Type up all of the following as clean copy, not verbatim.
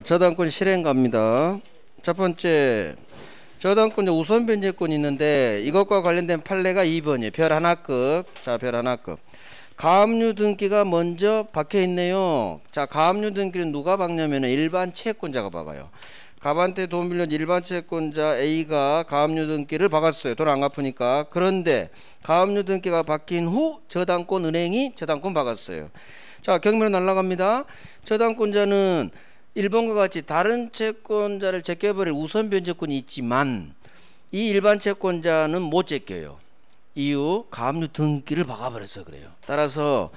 저당권 실행 갑니다. 첫 번째, 저당권자 우선 변제권이 있는데 이것과 관련된 판례가 2번이에요. 별 하나급. 자, 별 하나급. 가압류 등기가 먼저 박혀 있네요. 자, 가압류 등기는 누가 박냐면은 일반 채권자가 박아요. 갑한테 돈 빌린 일반 채권자 A가 가압류 등기를 박았어요. 돈 안 갚으니까. 그런데 가압류 등기가 박힌 후 저당권 은행이 저당권 박았어요. 자, 경매로 날아갑니다. 저당권자는 1번과 같이 다른 채권자를 제껴버릴 우선 변제권이 있지만 이 일반 채권자는 못 제껴요. 이유, 가압류 등기를 박아버려서 그래요. 따라서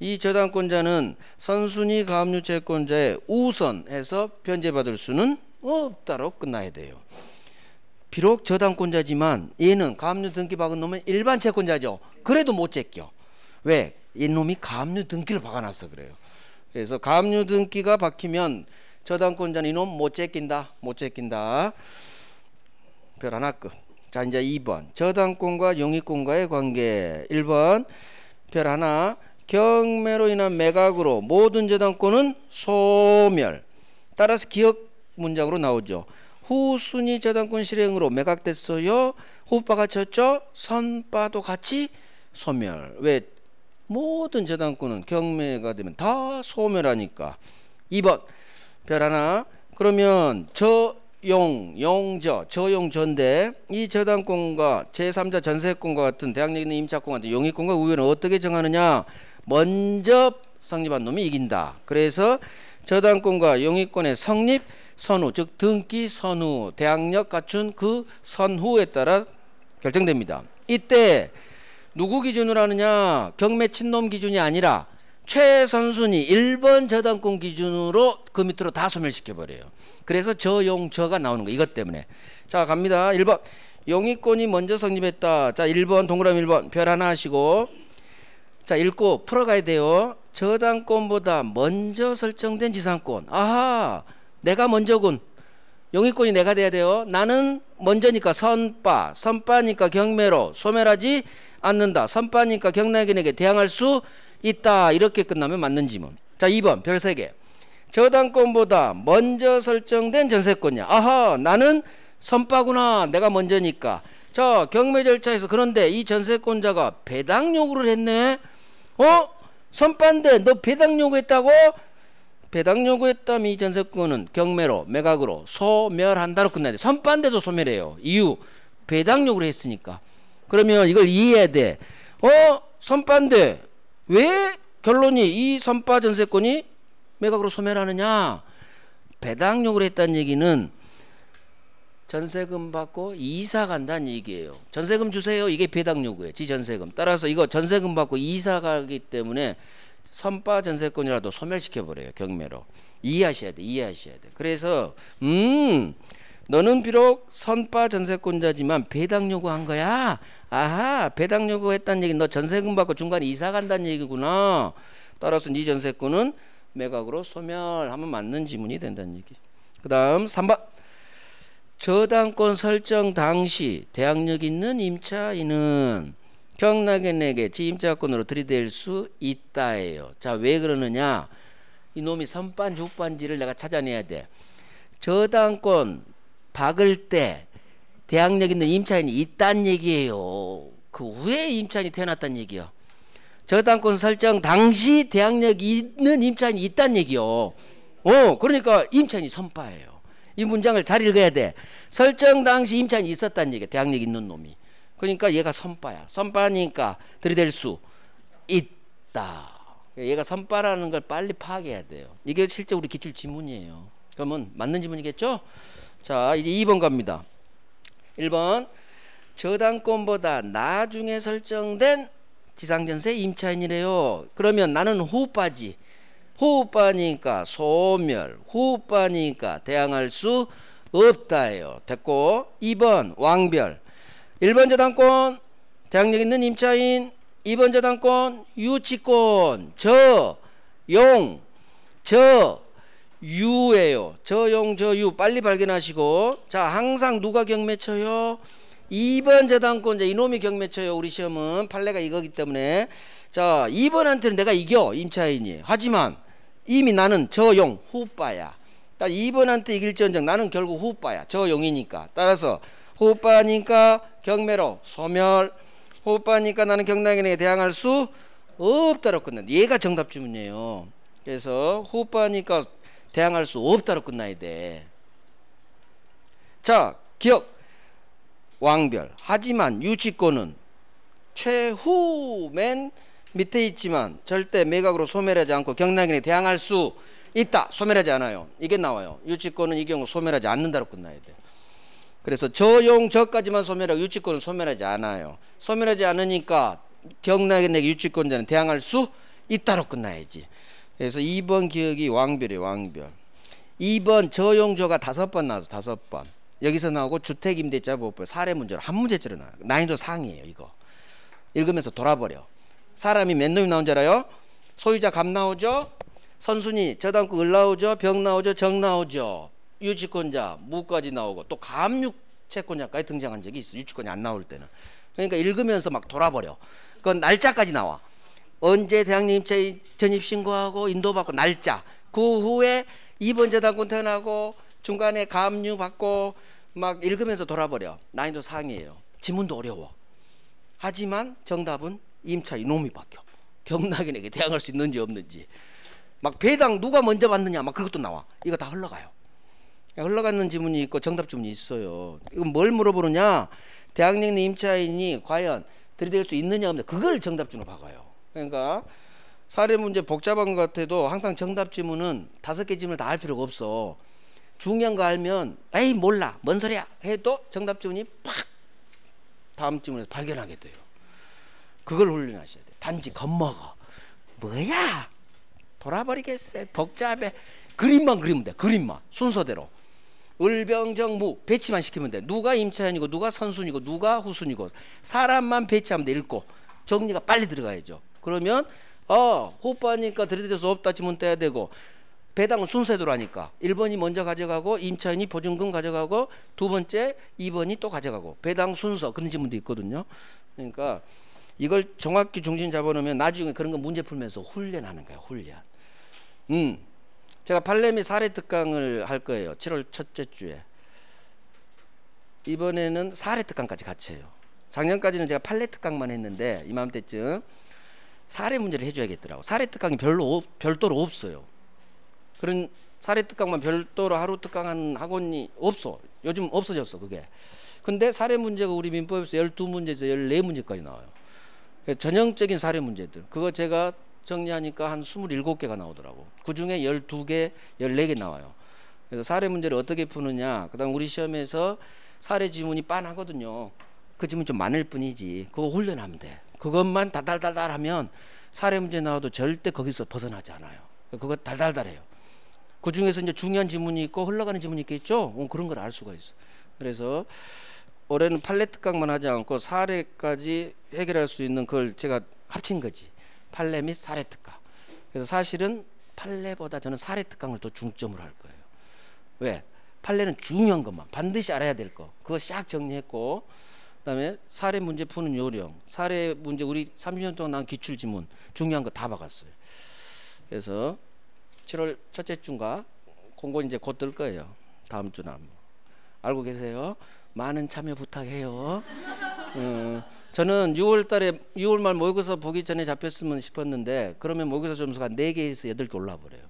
이 저당권자는 선순위 가압류 채권자의 우선해서 변제받을 수는 없다로 끝나야 돼요. 비록 저당권자지만 얘는 가압류 등기 박은 놈은 일반 채권자죠. 그래도 못 제껴. 왜? 이놈이 가압류 등기를 박아놨어 그래요. 그래서 가압류 등기가 박히면 저당권자는 이놈 못 제낀다. 못 제낀다. 별 하나급. 자, 이제 2번. 저당권과 용익권과의 관계. 1번. 별 하나. 경매로 인한 매각으로 모든 저당권은 소멸. 따라서 기억 문장으로 나오죠. 후순위 저당권 실행으로 매각됐어요. 후바가 쳤죠. 선바도 같이 소멸. 왜? 모든 저당권은 경매가 되면 다 소멸하니까. 2번 별 하나. 그러면 저용전데 이 저당권과 제3자 전세권과 같은 대항력 있는 임차권 같은 용익권과 우회는 어떻게 정하느냐. 먼저 성립한 놈이 이긴다. 그래서 저당권과 용익권의 성립 선후, 즉 등기 선후, 대항력 갖춘 그 선후에 따라 결정됩니다. 이때 누구 기준으로 하느냐? 경매 친놈 기준이 아니라 최선순위 1번 저당권 기준으로 그 밑으로 다 소멸시켜버려요. 그래서 저용저가 나오는 거 이것 때문에. 자, 갑니다. 1번 용익권이 먼저 성립했다. 자, 1번 동그라미 1번 별 하나 하시고, 자, 읽고 풀어가야 돼요. 저당권보다 먼저 설정된 지상권. 아하, 내가 먼저군. 용익권이 내가 돼야 돼요. 나는 먼저니까 선바니까 경매로 소멸하지 않는다. 선바니까 경락인에게 대항할 수 있다. 이렇게 끝나면 맞는 지문. 자, 2번 별 3개. 저당권보다 먼저 설정된 전세권이야. 아하, 나는 선바구나. 내가 먼저니까. 자, 경매 절차에서 그런데 이 전세권자가 배당 요구를 했네. 선바인데 너 배당 요구했다고? 배당 요구했다면 이 전세권은 경매로 매각으로 소멸한다로 끝나야 돼. 선바인데도 소멸해요. 이유, 배당 요구를 했으니까. 그러면 이걸 이해해야 돼. 선바인데 왜 결론이 이 선바 전세권이 매각으로 소멸하느냐? 배당 요구를 했다는 얘기는 전세금 받고 이사 간다는 얘기예요. 전세금 주세요. 이게 배당 요구예요. 지 전세금. 따라서 이거 전세금 받고 이사 가기 때문에 선바 전세권이라도 소멸시켜버려요. 경매로. 이해하셔야 돼. 이해하셔야 돼. 그래서 너는 비록 선바 전세권자지만 배당 요구한 거야. 아하, 배당 요구했다는 얘기는 너 전세금 받고 중간에 이사 간다는 얘기구나. 따라서 네 전세권은 매각으로 소멸하면 맞는 지문이 된다는 얘기. 그 다음 3번. 저당권 설정 당시 대항력 있는 임차인은 경락인에게 지임차권으로 들이댈 수 있다예요. 자, 왜 그러느냐? 이놈이 선반지 후반지를 내가 찾아내야 돼. 저당권 박을 때 대항력 있는 임차인이 있다는 얘기예요. 그 후에 임차인이 태어났다는 얘기요. 저당권 설정 당시 대항력 있는 임차인이 있다는 얘기요. 그러니까 임차인이 선바예요. 이 문장을 잘 읽어야 돼. 설정 당시 임차인이 있었다는 얘기야. 대항력 있는 놈이. 그러니까 얘가 선바야. 선바니까 들이댈 수 있다. 얘가 선바라는 걸 빨리 파악해야 돼요. 이게 실제 우리 기출 지문이에요. 그러면 맞는 지문이겠죠? 자, 이제 2번 갑니다. 1번 저당권보다 나중에 설정된 지상전세 임차인이래요. 그러면 나는 후바지. 후바니까 소멸. 후바니까 대항할 수 없다예요. 됐고 2번 왕별. 1번 저당권 대항력 있는 임차인, 2번 저당권 유치권, 저용, 저유예요. 저용, 저유 빨리 발견하시고. 자, 항상 누가 경매 쳐요? 2번 저당권자 이놈이 경매 쳐요. 우리 시험은 판례가 이거기 때문에. 자, 2번한테는 내가 이겨 임차인이. 하지만 이미 나는 저용 후바야. 2번한테 이길지언정 나는 결국 호흡바야. 저 용이니까. 따라서 호흡바니까 경매로 소멸. 호흡바니까 나는 경락인에게 대항할 수 없다로 끝난다. 얘가 정답 지문이에요. 그래서 호흡바니까 대항할 수 없다로 끝나야 돼. 자, 기억. 왕별. 하지만 유치권은 최후 맨 밑에 있지만 절대 매각으로 소멸하지 않고 경락인에 대항할 수 있다. 소멸하지 않아요. 이게 나와요. 유치권은 이 경우 소멸하지 않는다로 끝나야 돼. 그래서 저용 저까지만 소멸하고 유치권은 소멸하지 않아요. 소멸하지 않으니까 경락인에게 유치권자는 대항할 수 있다로 끝나야지. 그래서 2번 기억이 왕별이에요. 왕별. 2번 저용저가 5번 나와서 5번. 여기서 나오고 주택임대차 보호법 사례 문제로 한 문제짜리 나와요. 난이도 상이에요. 이거 읽으면서 돌아버려. 사람이 몇 놈이 나온 줄 알아요? 소유자 감 나오죠? 선순위 저당권 을 나오죠? 병 나오죠? 정 나오죠? 유치권자 무까지 나오고 또 감육채권자까지 등장한 적이 있어. 유치권이 안 나올 때는. 그러니까 읽으면서 막 돌아버려. 그건 날짜까지 나와. 언제 대항력 임차인 전입신고하고 인도받고 날짜. 그 후에 2번 저당권 태어나고 중간에 감유 받고 막 읽으면서 돌아버려. 난이도 상이에요. 지문도 어려워. 하지만 정답은 임차 이놈이 바뀌어. 경락인에게 대항할 수 있는지 없는지. 막 배당 누가 먼저 받느냐 막 그것도 나와. 이거 다 흘러가요. 흘러가는 지문이 있고 정답 지문이 있어요. 이건 뭘 물어보느냐. 대항력 임차인이 과연 들이댈 수 있느냐 없느냐 그걸 정답 지문으로 박아요. 그러니까 사례 문제 복잡한 것 같아도 항상 정답 지문은 5개 지문을 다 할 필요가 없어. 중요한 거 알면 에이 몰라 뭔 소리야 해도 정답 지문이 팍 다음 지문에서 발견하게 돼요. 그걸 훈련하셔야 돼요. 단지 겁먹어. 뭐야 돌아버리겠어요. 복잡해. 그림만 그리면 돼. 그림만 순서대로 을병정무 배치만 시키면 돼. 누가 임차인이고 누가 선순이고 누가 후순이고 사람만 배치하면 돼. 읽고 정리가 빨리 들어가야죠. 그러면 호빠니까 들이댈 수 없다 지문 떼야 되고 배당은 순서대로 하니까 1번이 먼저 가져가고 임차인이 보증금 가져가고 두 번째 2번이 또 가져가고 배당 순서 그런 지문도 있거든요. 그러니까 이걸 정확히 중심 잡아놓으면 나중에 그런 거 문제 풀면서 훈련하는 거예요. 훈련. 제가 판례 및 사례 특강을 할 거예요. 7월 첫째 주에. 이번에는 사례 특강까지 같이 해요. 작년까지는 제가 판례 특강만 했는데 이맘때쯤 사례 문제를 해줘야겠더라고. 사례 특강이 별도로 없어요. 그런 사례 특강만 별도로 하루 특강하는 학원이 없어. 요즘 없어졌어 그게. 근데 사례 문제가 우리 민법에서 12문제에서 14문제까지 나와요. 전형적인 사례 문제들. 그거 제가 정리하니까 한 27개가 나오더라고. 그 중에 12개, 14개 나와요. 그래서 사례 문제를 어떻게 푸느냐. 그 다음 우리 시험에서 사례 지문이 빤하거든요. 그 지문 좀 많을 뿐이지. 그거 훈련하면 돼. 그것만 달달달달 하면 사례 문제 나와도 절대 거기서 벗어나지 않아요. 그거 달달달해요. 그 중에서 이제 중요한 지문이 있고 흘러가는 지문이 있겠죠. 그런 걸 알 수가 있어. 그래서 올해는 판례 특강만 하지 않고 사례까지 해결할 수 있는 걸 제가 합친 거지. 판례 및 사례 특강. 그래서 사실은 판례보다 저는 사례 특강을 더 중점으로 할 거예요. 왜? 판례는 중요한 것만 반드시 알아야 될 거. 그거 싹 정리했고 그다음에 사례 문제 푸는 요령. 사례 문제 우리 30년 동안 나온 기출 지문 중요한 거 다 박았어요. 그래서 7월 첫째 주인가 공고 이제 곧 뜰 거예요. 다음 주나 알고 계세요? 많은 참여 부탁해요. 저는 6월 말 모의고사 보기 전에 잡혔으면 싶었는데 그러면 모의고사 점수가 4개에서 8개 올라 버려요.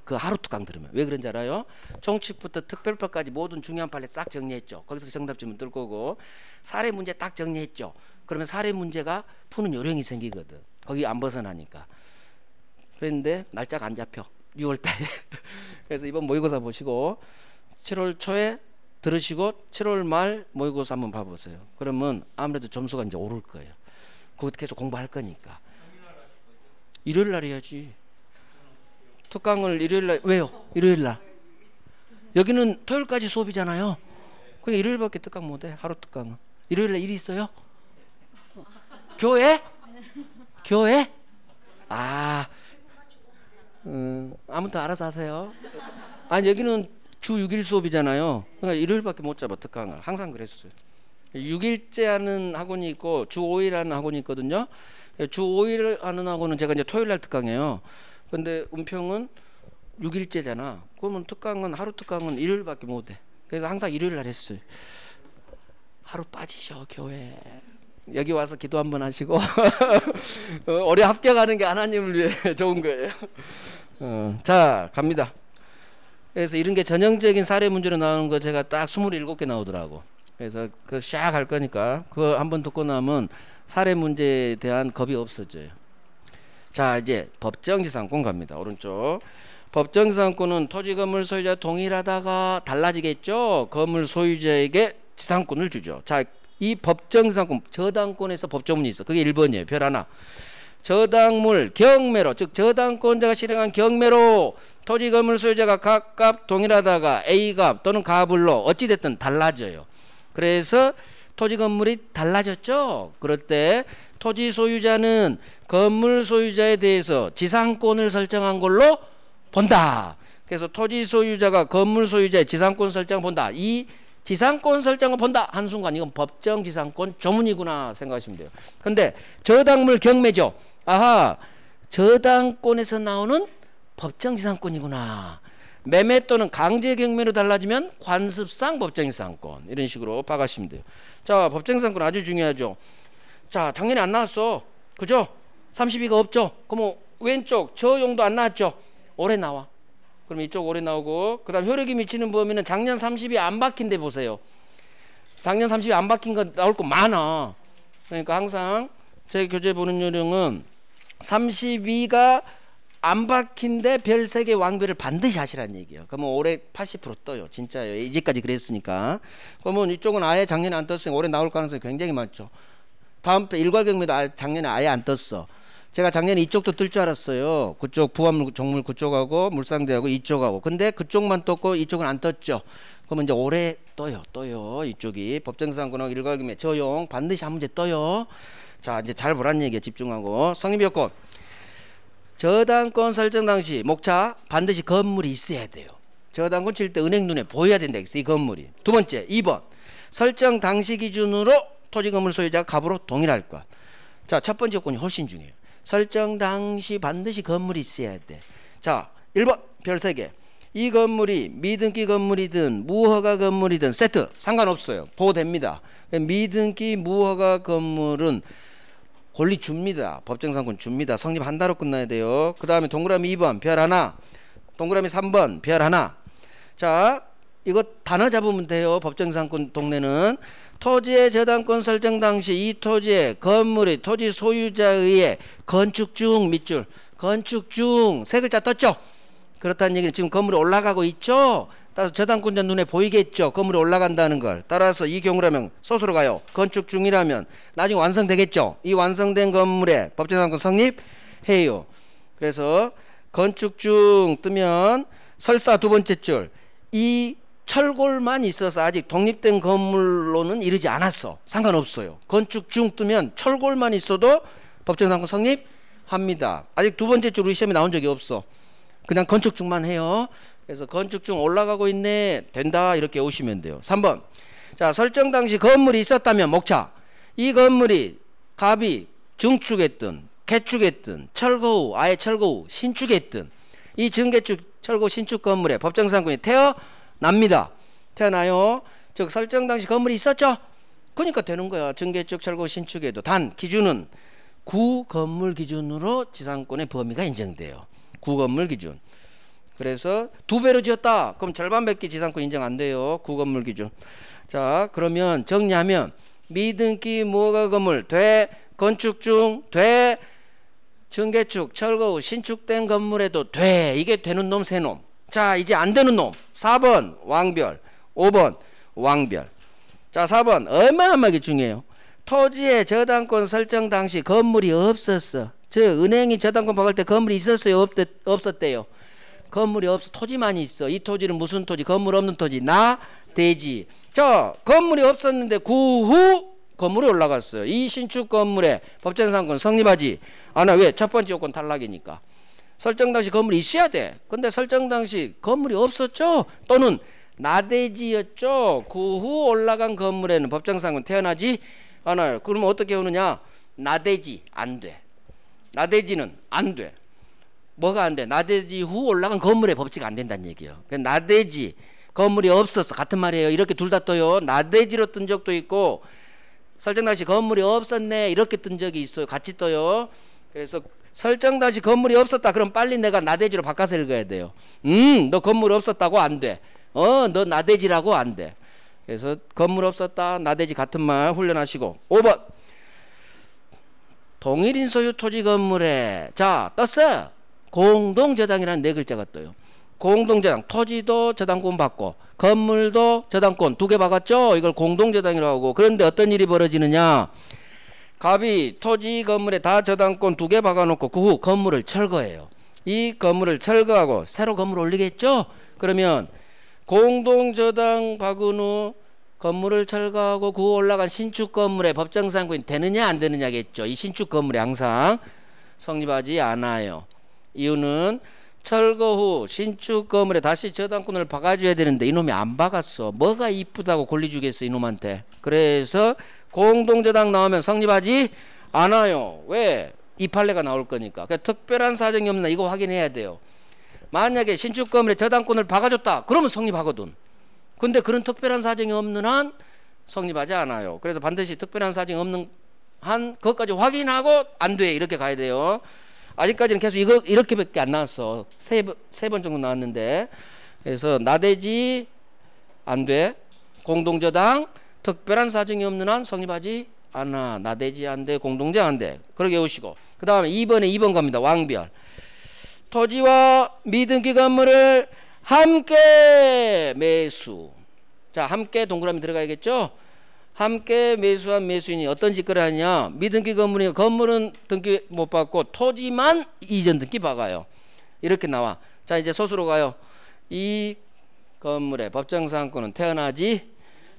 그 하루 특강 들으면. 왜 그런지 알아요? 총칙부터 특별법까지 모든 중요한 판례 싹 정리했죠. 거기서 정답 지문 뜰 거고 사례 문제 딱 정리했죠. 그러면 사례 문제가 푸는 요령이 생기거든. 거기 안 벗어나니까. 그랬는데 날짜가 안 잡혀. 6월 달에. 그래서 이번 모의고사 보시고 7월 초에 들으시고 7월 말 모의고사 한번 봐보세요. 그러면 아무래도 점수가 이제 오를 거예요. 그거 계속 공부할 거니까. 일요일 날 해야지. 특강을 일요일 날. 왜요? 일요일 날. 여기는 토요일까지 수업이잖아요. 그러니까 일요일밖에 특강 못해. 하루 특강은. 일요일 날 일이 있어요? 교회? 교회? 아무튼 알아서 하세요. 아니 여기는 주 6일 수업이잖아요. 그러니까 일요일밖에 못 잡아 특강을. 항상 그랬어요. 6일째 하는 학원이 있고 주 5일 하는 학원이 있거든요. 주 5일 하는 학원은 제가 이제 토요일 날 특강해요. 근데 은평은 6일째잖아. 그러면 특강은 하루 특강은 일요일밖에 못 해. 그래서 항상 일요일 날 했어요. 하루 빠지셔 교회. 여기 와서 기도 한번 하시고 올해 합격하는 게 하나님을 위해 좋은 거예요. 자 갑니다. 그래서 이런 게 전형적인 사례 문제로 나오는 거 제가 딱 27개 나오더라고. 그래서 그 샥 할 거니까 그거 한번 듣고 나면 사례 문제에 대한 겁이 없어져요. 자 이제 법정지상권 갑니다. 오른쪽. 법정지상권은 토지 건물 소유자 동일하다가 달라지겠죠. 건물 소유자에게 지상권을 주죠. 자, 이 법정지상권 저당권에서 법조문이 있어. 그게 1번이에요. 별 하나. 저당물 경매로, 즉 저당권자가 실행한 경매로 토지 건물 소유자가 각각 동일하다가 A값 또는 가불로 어찌됐든 달라져요. 그래서 토지 건물이 달라졌죠. 그럴 때 토지 소유자는 건물 소유자에 대해서 지상권을 설정한 걸로 본다. 그래서 토지 소유자가 건물 소유자의 지상권 설정을 본다. 이 지상권 설정을 본다 한순간 이건 법정지상권 조문이구나 생각하시면 돼요. 근데 저당물 경매죠. 아하, 저당권에서 나오는 법정지상권이구나. 매매 또는 강제 경매로 달라지면 관습상 법정지상권. 이런 식으로 파가시면 돼요. 자, 법정지상권 아주 중요하죠. 자, 작년에 안 나왔어. 그죠? 32가 없죠. 그럼 왼쪽 저 용도 안 나왔죠. 올해 나와. 그럼 이쪽 올해 나오고, 그 다음 효력이 미치는 범위는 작년 30이 안 박힌 데 보세요. 작년 30이 안 박힌 거 나올 거 많아. 그러니까 항상 제 교재 보는 요령은 32가 안 박힌데 별 3개 왕별을 반드시 하시라는 얘기예요. 그러면 올해 80% 떠요. 진짜요. 이제까지 그랬으니까. 그러면 이쪽은 아예 작년에 안 떴으니 올해 나올 가능성이 굉장히 많죠. 다음 배 일괄경매도 작년에 아예 안 떴어. 제가 작년에 이쪽도 뜰 줄 알았어요. 그쪽 부합물 정물 그쪽하고 물상대하고 이쪽하고. 근데 그쪽만 떴고 이쪽은 안 떴죠. 그러면 이제 올해 떠요. 이쪽이 법정지상권하고 일괄경매 저용 반드시 한 문제 떠요. 자 이제 잘 보란 얘기에 집중하고. 성립요건 저당권 설정 당시 목차 반드시 건물이 있어야 돼요. 저당권 칠 때 은행 눈에 보여야 된다. 이 건물이. 두 번째 2번 설정 당시 기준으로 토지 건물 소유자가 갑으로 동일할 것. 자 첫 번째 요건이 훨씬 중요해요. 설정 당시 반드시 건물이 있어야 돼. 자 1번 별 3개. 이 건물이 미등기 건물이든 무허가 건물이든 세트 상관없어요. 보호됩니다. 미등기 무허가 건물은 권리 줍니다. 법정상권 줍니다. 성립한다로 끝나야 돼요. 그 다음에 동그라미 2번 별 하나, 동그라미 3번 별 하나. 자 이거 단어 잡으면 돼요. 법정상권 동네는 토지의 저당권 설정 당시 이 토지의 건물의 토지 소유자에 의해 건축 중 밑줄 건축 중 세 글자 떴죠. 그렇다는 얘기는 지금 건물이 올라가고 있죠. 따라서 저당권자 눈에 보이겠죠. 건물이 올라간다는 걸. 따라서 이 경우라면 소수로 가요. 건축 중이라면 나중에 완성되겠죠. 이 완성된 건물에 법정상권 성립해요. 그래서 건축 중 뜨면 설사 두 번째 줄 이 철골만 있어서 아직 독립된 건물로는 이르지 않았어. 상관없어요. 건축 중 뜨면 철골만 있어도 법정상권 성립합니다. 아직 두 번째 줄 우리 시험에 나온 적이 없어. 그냥 건축 중만 해요. 그래서 건축 중 올라가고 있네 된다 이렇게 오시면 돼요. 3번 자 설정 당시 건물이 있었다면 목차 이 건물이 갑이 중축했든 개축했든 철거 후 아예 철거 후 신축했든 이 증개축 철거 신축 건물에 법정상권이 태어납니다. 태어나요. 즉 설정 당시 건물이 있었죠. 그러니까 되는 거야. 증개축 철거 신축에도 단 기준은 구건물 기준으로 지상권의 범위가 인정돼요. 구건물 기준. 그래서 2배로 지었다. 그럼 절반밖에 지상권 인정 안 돼요. 구건물 기준. 자 그러면 정리하면 미등기 무허가 건물 돼 건축 중 돼 증개축 철거 후 신축된 건물에도 돼. 이게 되는 놈 세 놈. 자 이제 안 되는 놈 4번 왕별 5번 왕별. 자 4번 어마어마하게 중요해요. 토지의 저당권 설정 당시 건물이 없었어. 즉 은행이 저당권 박을 때 건물이 있었어요 없었대요. 건물이 없어. 토지만 있어. 이 토지는 무슨 토지? 건물 없는 토지. 나 대지. 자 건물이 없었는데 그 후 건물이 올라갔어요. 이 신축 건물에 법정상권 성립하지 않아. 왜? 첫 번째 요건 탈락이니까. 설정 당시 건물이 있어야 돼. 근데 설정 당시 건물이 없었죠. 또는 나대지였죠. 그 후 올라간 건물에는 법정상권 태어나지 않아요. 그러면 어떻게 오느냐? 나대지 안 돼. 나대지는 안 돼. 뭐가 안 돼? 나대지 후 올라간 건물의 법칙 안 된다는 얘기예요. 나대지 건물이 없었어. 같은 말이에요. 이렇게 둘 다 떠요. 나대지로 뜬 적도 있고 설정 당시 건물이 없었네 이렇게 뜬 적이 있어요. 같이 떠요. 그래서 설정 당시 건물이 없었다. 그럼 빨리 내가 나대지로 바꿔서 읽어야 돼요. 너 건물 없었다고 안 돼. 너 나대지라고 안 돼. 그래서 건물 없었다 나대지 같은 말 훈련하시고. 5번 동일인 소유 토지 건물에 자 떴어요. 공동저당이라는 네 글자가 떠요. 공동저당 토지도 저당권 받고 건물도 저당권 두 개 받았죠. 이걸 공동저당이라고 하고. 그런데 어떤 일이 벌어지느냐, 갑이 토지 건물에 다 저당권 두 개 박아놓고 그 후 건물을 철거해요. 이 건물을 철거하고 새로 건물 올리겠죠. 그러면 공동저당 박은 후 건물을 철거하고 그 후 올라간 신축 건물의 법정상권이 되느냐 안 되느냐겠죠. 이 신축 건물이 항상 성립하지 않아요. 이유는 철거 후 신축 건물에 다시 저당권을 박아줘야 되는데 이놈이 안 박았어. 뭐가 이쁘다고 권리주겠어 이놈한테. 그래서 공동저당 나오면 성립하지 않아요. 왜? 이 판례가 나올 거니까. 그러니까 특별한 사정이 없나 이거 확인해야 돼요. 만약에 신축 건물에 저당권을 박아줬다 그러면 성립하거든. 근데 그런 특별한 사정이 없는 한 성립하지 않아요. 그래서 반드시 특별한 사정이 없는 한 그것까지 확인하고 안 돼 이렇게 가야 돼요. 아직까지는 계속 이렇게밖에 안 나왔어. 세 번 정도 나왔는데. 그래서 나대지 안 돼. 공동저당 특별한 사정이 없는 한 성립하지 않아. 나대지 안 돼. 공동저당 안 돼. 그렇게 외우시고. 그 다음에 2번 갑니다. 왕별. 토지와 미등기 건물을 함께 매수. 자, 함께 동그라미 들어가야겠죠. 함께 매수한 매수인이 어떤 짓거리 하냐, 미등기 건물이니까 건물은 등기 못 받고 토지만 이전 등기 박아요. 이렇게 나와. 자, 이제 소수로 가요. 이 건물의 법정상권은 태어나지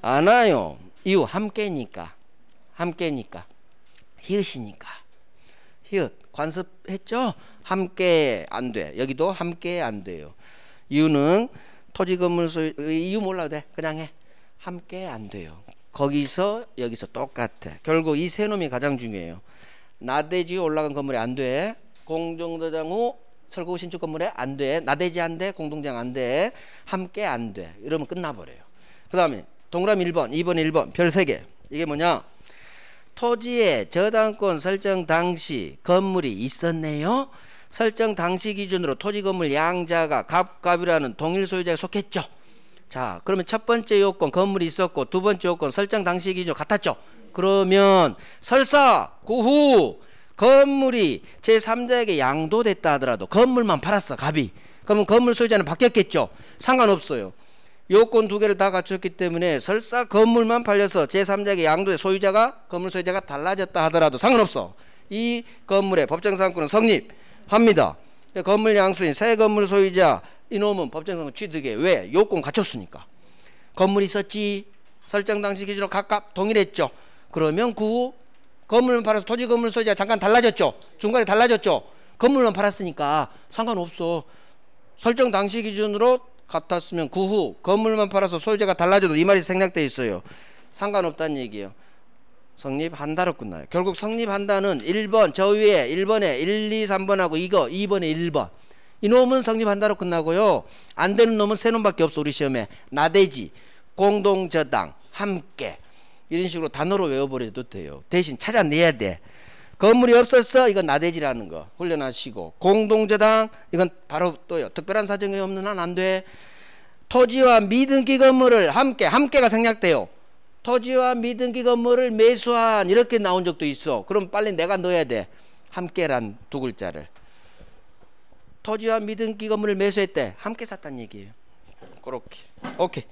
않아요. 이유 함께니까. 함께니까. 히읗이니까. 히읗 관습했죠. 함께 안 돼. 여기도 함께 안 돼요. 이유는 토지 건물 소유, 이유 몰라도 돼. 그냥 해. 함께 안 돼요. 거기서 여기서 똑같아. 결국 이 세 놈이 가장 중요해요. 나대지 올라간 건물에 안 돼. 공동저당 후 철거 후 신축 건물에 안 돼. 나대지 안 돼. 공동저당 안 돼. 함께 안 돼. 이러면 끝나버려요. 그 다음에 동그라미 1번 2번 1번 별 3개. 이게 뭐냐, 토지의 저당권 설정 당시 건물이 있었네요. 설정 당시 기준으로 토지 건물 양자가 갑갑이라는 동일 소유자에 속했죠. 자, 그러면 첫 번째 요건 건물이 있었고 두 번째 요건 설정 당시 기준으로 같았죠. 그러면 설사 그 후 건물이 제3자에게 양도됐다 하더라도 건물만 팔았어 갑이. 그러면 건물 소유자는 바뀌었겠죠. 상관없어요. 요건 두 개를 다 갖췄기 때문에 설사 건물만 팔려서 제3자에게 양도의 소유자가 건물 소유자가 달라졌다 하더라도 상관없어. 이 건물의 법정상권은 성립합니다. 건물 양수인 새 건물 소유자 이놈은 법정상권 취득해. 왜? 요건 갖췄으니까. 건물이 있었지. 설정 당시 기준으로 각각 동일했죠. 그러면 그 후 건물만 팔아서 토지 건물 소유자가 잠깐 달라졌죠. 중간에 달라졌죠. 건물만 팔았으니까 상관없어. 설정 당시 기준으로 같았으면 그 후 건물만 팔아서 소유자가 달라져도 이 말이 생략되어 있어요. 상관없다는 얘기예요. 성립한다로 끝나요. 결국 성립한다는 1번 저 위에 1번에 1, 2, 3번하고 이거 2번에 1번 이놈은 성립한다로 끝나고요. 안 되는 놈은 세 놈밖에 없어. 우리 시험에 나대지, 공동저당, 함께 이런 식으로 단어로 외워버려도 돼요. 대신 찾아내야 돼. 건물이 없었어. 이건 나대지라는 거 훈련하시고, 공동저당 이건 바로 또요. 특별한 사정이 없는 한 안 돼. 토지와 미등기 건물을 함께가 생략돼요. 토지와 미등기 건물을 매수한 이렇게 나온 적도 있어. 그럼 빨리 내가 넣어야 돼. 함께란 두 글자를. 토지와 미등기 건물을 매수했대. 함께 샀다는 얘기예요. 그렇게. 오케이.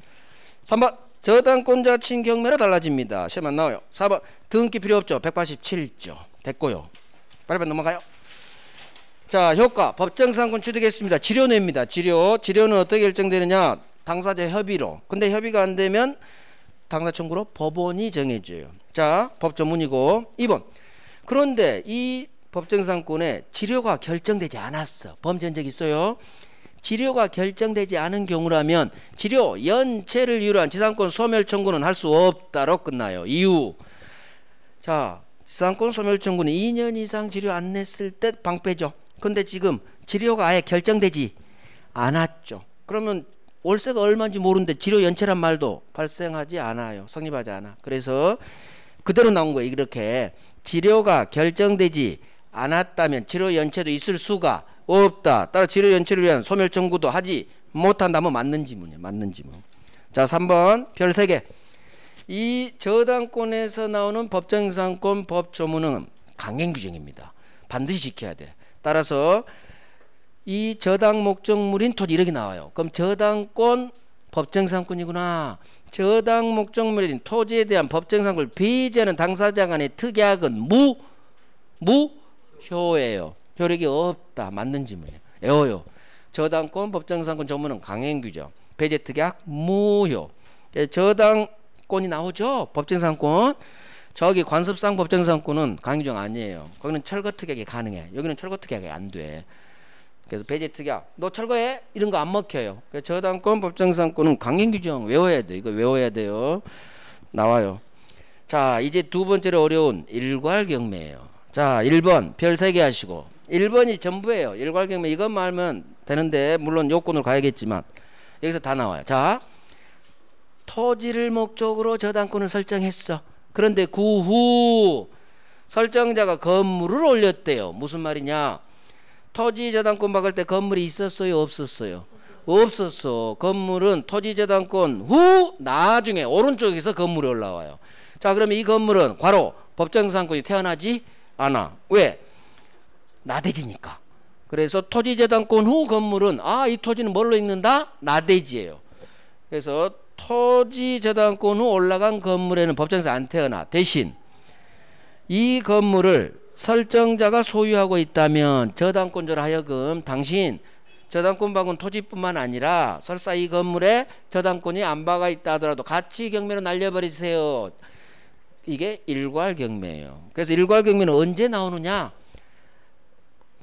3번 저당권자 친경매로 달라집니다. 시험 안 나와요. 4번 등기 필요 없죠. 187조. 됐고요. 빨리빨리 넘어가요. 자, 효과 법정상권 취득했습니다. 지료내입니다. 지료는 어떻게 결정되느냐, 당사자 협의로. 근데 협의가 안 되면 당사 청구로 법원이 정해줘요. 자, 법 전문이고. 2번 그런데 이 법정상권에 지료가 결정되지 않았어. 범죄한 적 있어요. 지료가 결정되지 않은 경우라면 지료 연체를 이유로 한 지상권 소멸 청구는 할 수 없다로 끝나요. 이유. 자, 지상권 소멸 청구는 2년 이상 지료 안 냈을 때 방패죠. 근데 지금 지료가 아예 결정되지 않았죠. 그러면 월세가 얼마인지 모르는데 지료 연체란 말도 발생하지 않아요. 성립하지 않아. 그래서 그대로 나온 거예요. 이렇게 지료가 결정되지 않았다면 지료 연체도 있을 수가 없다. 따라 지료 연체를 위한 소멸 청구도 하지 못한다면 맞는 지문이에요. 맞는 지문. 자, 3번 별 3개. 이 저당권에서 나오는 법정상권 법조문은 강행 규정입니다. 반드시 지켜야 돼. 따라서 이 저당 목적물인 토지 이렇게 나와요. 그럼 저당권 법정상권이구나. 저당 목적물인 토지에 대한 법정상권을 배제하는 당사자 간의 특약은 무효예요. 효력이 없다. 맞는 지문이에요. 외워요. 저당권 법정상권 조문은 강행 규정. 배제 특약 무효. 저당권이 나오죠. 법정상권. 저기 관습상 법정상권은 강행 규정 아니에요. 거기는 철거 특약이 가능해. 여기는 철거 특약이 안 돼. 그래서 배제 특약, 너 철거해? 이런 거 안 먹혀요. 저당권 법정상권은 강행 규정 외워야 돼. 이거 외워야 돼요. 나와요. 자, 이제 두 번째로 어려운 일괄경매예요. 자, 1번 별 3개 하시고 1번이 전부예요. 일괄경매 이것만 알면 되는데 물론 요건으로 가야겠지만 여기서 다 나와요. 자, 토지를 목적으로 저당권을 설정했어. 그런데 그 후 설정자가 건물을 올렸대요. 무슨 말이냐? 토지 저당권 박을 때 건물이 있었어요? 없었어요? 없었어. 건물은 토지 저당권 후 나중에 오른쪽에서 건물이 올라와요. 자, 그러면 이 건물은 괄호 법정상권이 태어나지 않아. 왜? 나대지니까. 그래서 토지 저당권 후 건물은 이 토지는 뭘로 읽는다? 나대지예요. 그래서 토지 저당권 후 올라간 건물에는 법정에서 안 태어나. 대신 이 건물을 설정자가 소유하고 있다면 저당권자로 하여금 당신 저당권 박은 토지뿐만 아니라 설사 이 건물에 저당권이 안 박아 있다 하더라도 같이 경매로 날려버리세요. 이게 일괄경매예요. 그래서 일괄경매는 언제 나오느냐?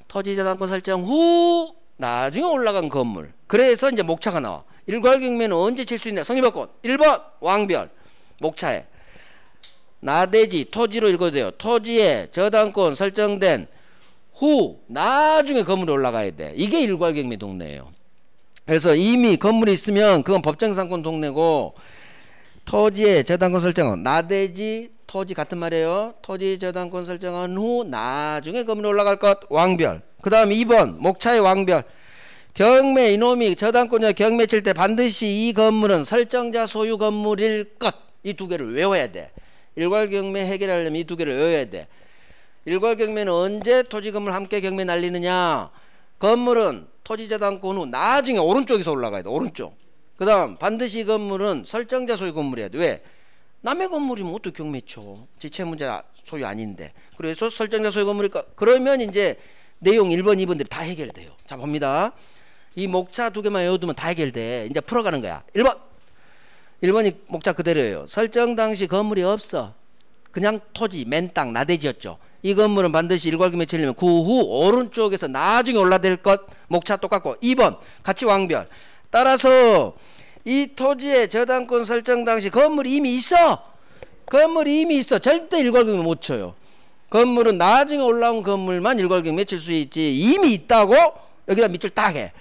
토지 저당권 설정 후 나중에 올라간 건물. 그래서 이제 목차가 나와. 일괄경매는 언제 칠 수 있냐? 성립요건 1번 왕별 목차에 나대지 토지로 읽어도 돼요. 토지에 저당권 설정된 후 나중에 건물이 올라가야 돼. 이게 일괄경매 동네예요. 그래서 이미 건물이 있으면 그건 법정상권 동네고 토지에 저당권 설정은 나대지 토지 같은 말이에요. 토지 저당권 설정한 후 나중에 건물이 올라갈 것 왕별. 그 다음 2번 목차의 왕별. 경매 이놈이 저당권자 경매 칠 때 반드시 이 건물은 설정자 소유 건물일 것. 이 두 개를 외워야 돼. 일괄경매 해결하려면 이 두 개를 외워야 돼. 일괄경매는 언제 토지 건물 함께 경매 날리느냐? 건물은 토지 저당권 후 나중에 오른쪽에서 올라가야 돼. 오른쪽. 그 다음 반드시 이 건물은 설정자 소유 건물이야 돼. 왜? 남의 건물이면 어떻게 경매 쳐? 지 채무자 소유 아닌데. 그래서 설정자 소유 건물이니까 그러면 이제 내용 1번 2번들이 다 해결돼요. 자 봅니다. 이 목차 두 개만 외워두면 다 해결돼. 이제 풀어가는 거야. 1번이 목차 그대로예요. 설정 당시 건물이 없어. 그냥 토지 맨땅 나대지였죠. 이 건물은 반드시 일괄경매 치려면 그 후 오른쪽에서 나중에 올라될 것. 목차 똑같고 2번 같이 왕별. 따라서 이 토지의 저당권 설정 당시 건물이 이미 있어. 건물이 이미 있어. 절대 일괄경매 못 쳐요. 건물은 나중에 올라온 건물만 일괄경매 칠 수 있지. 이미 있다고 여기다 밑줄 딱 해.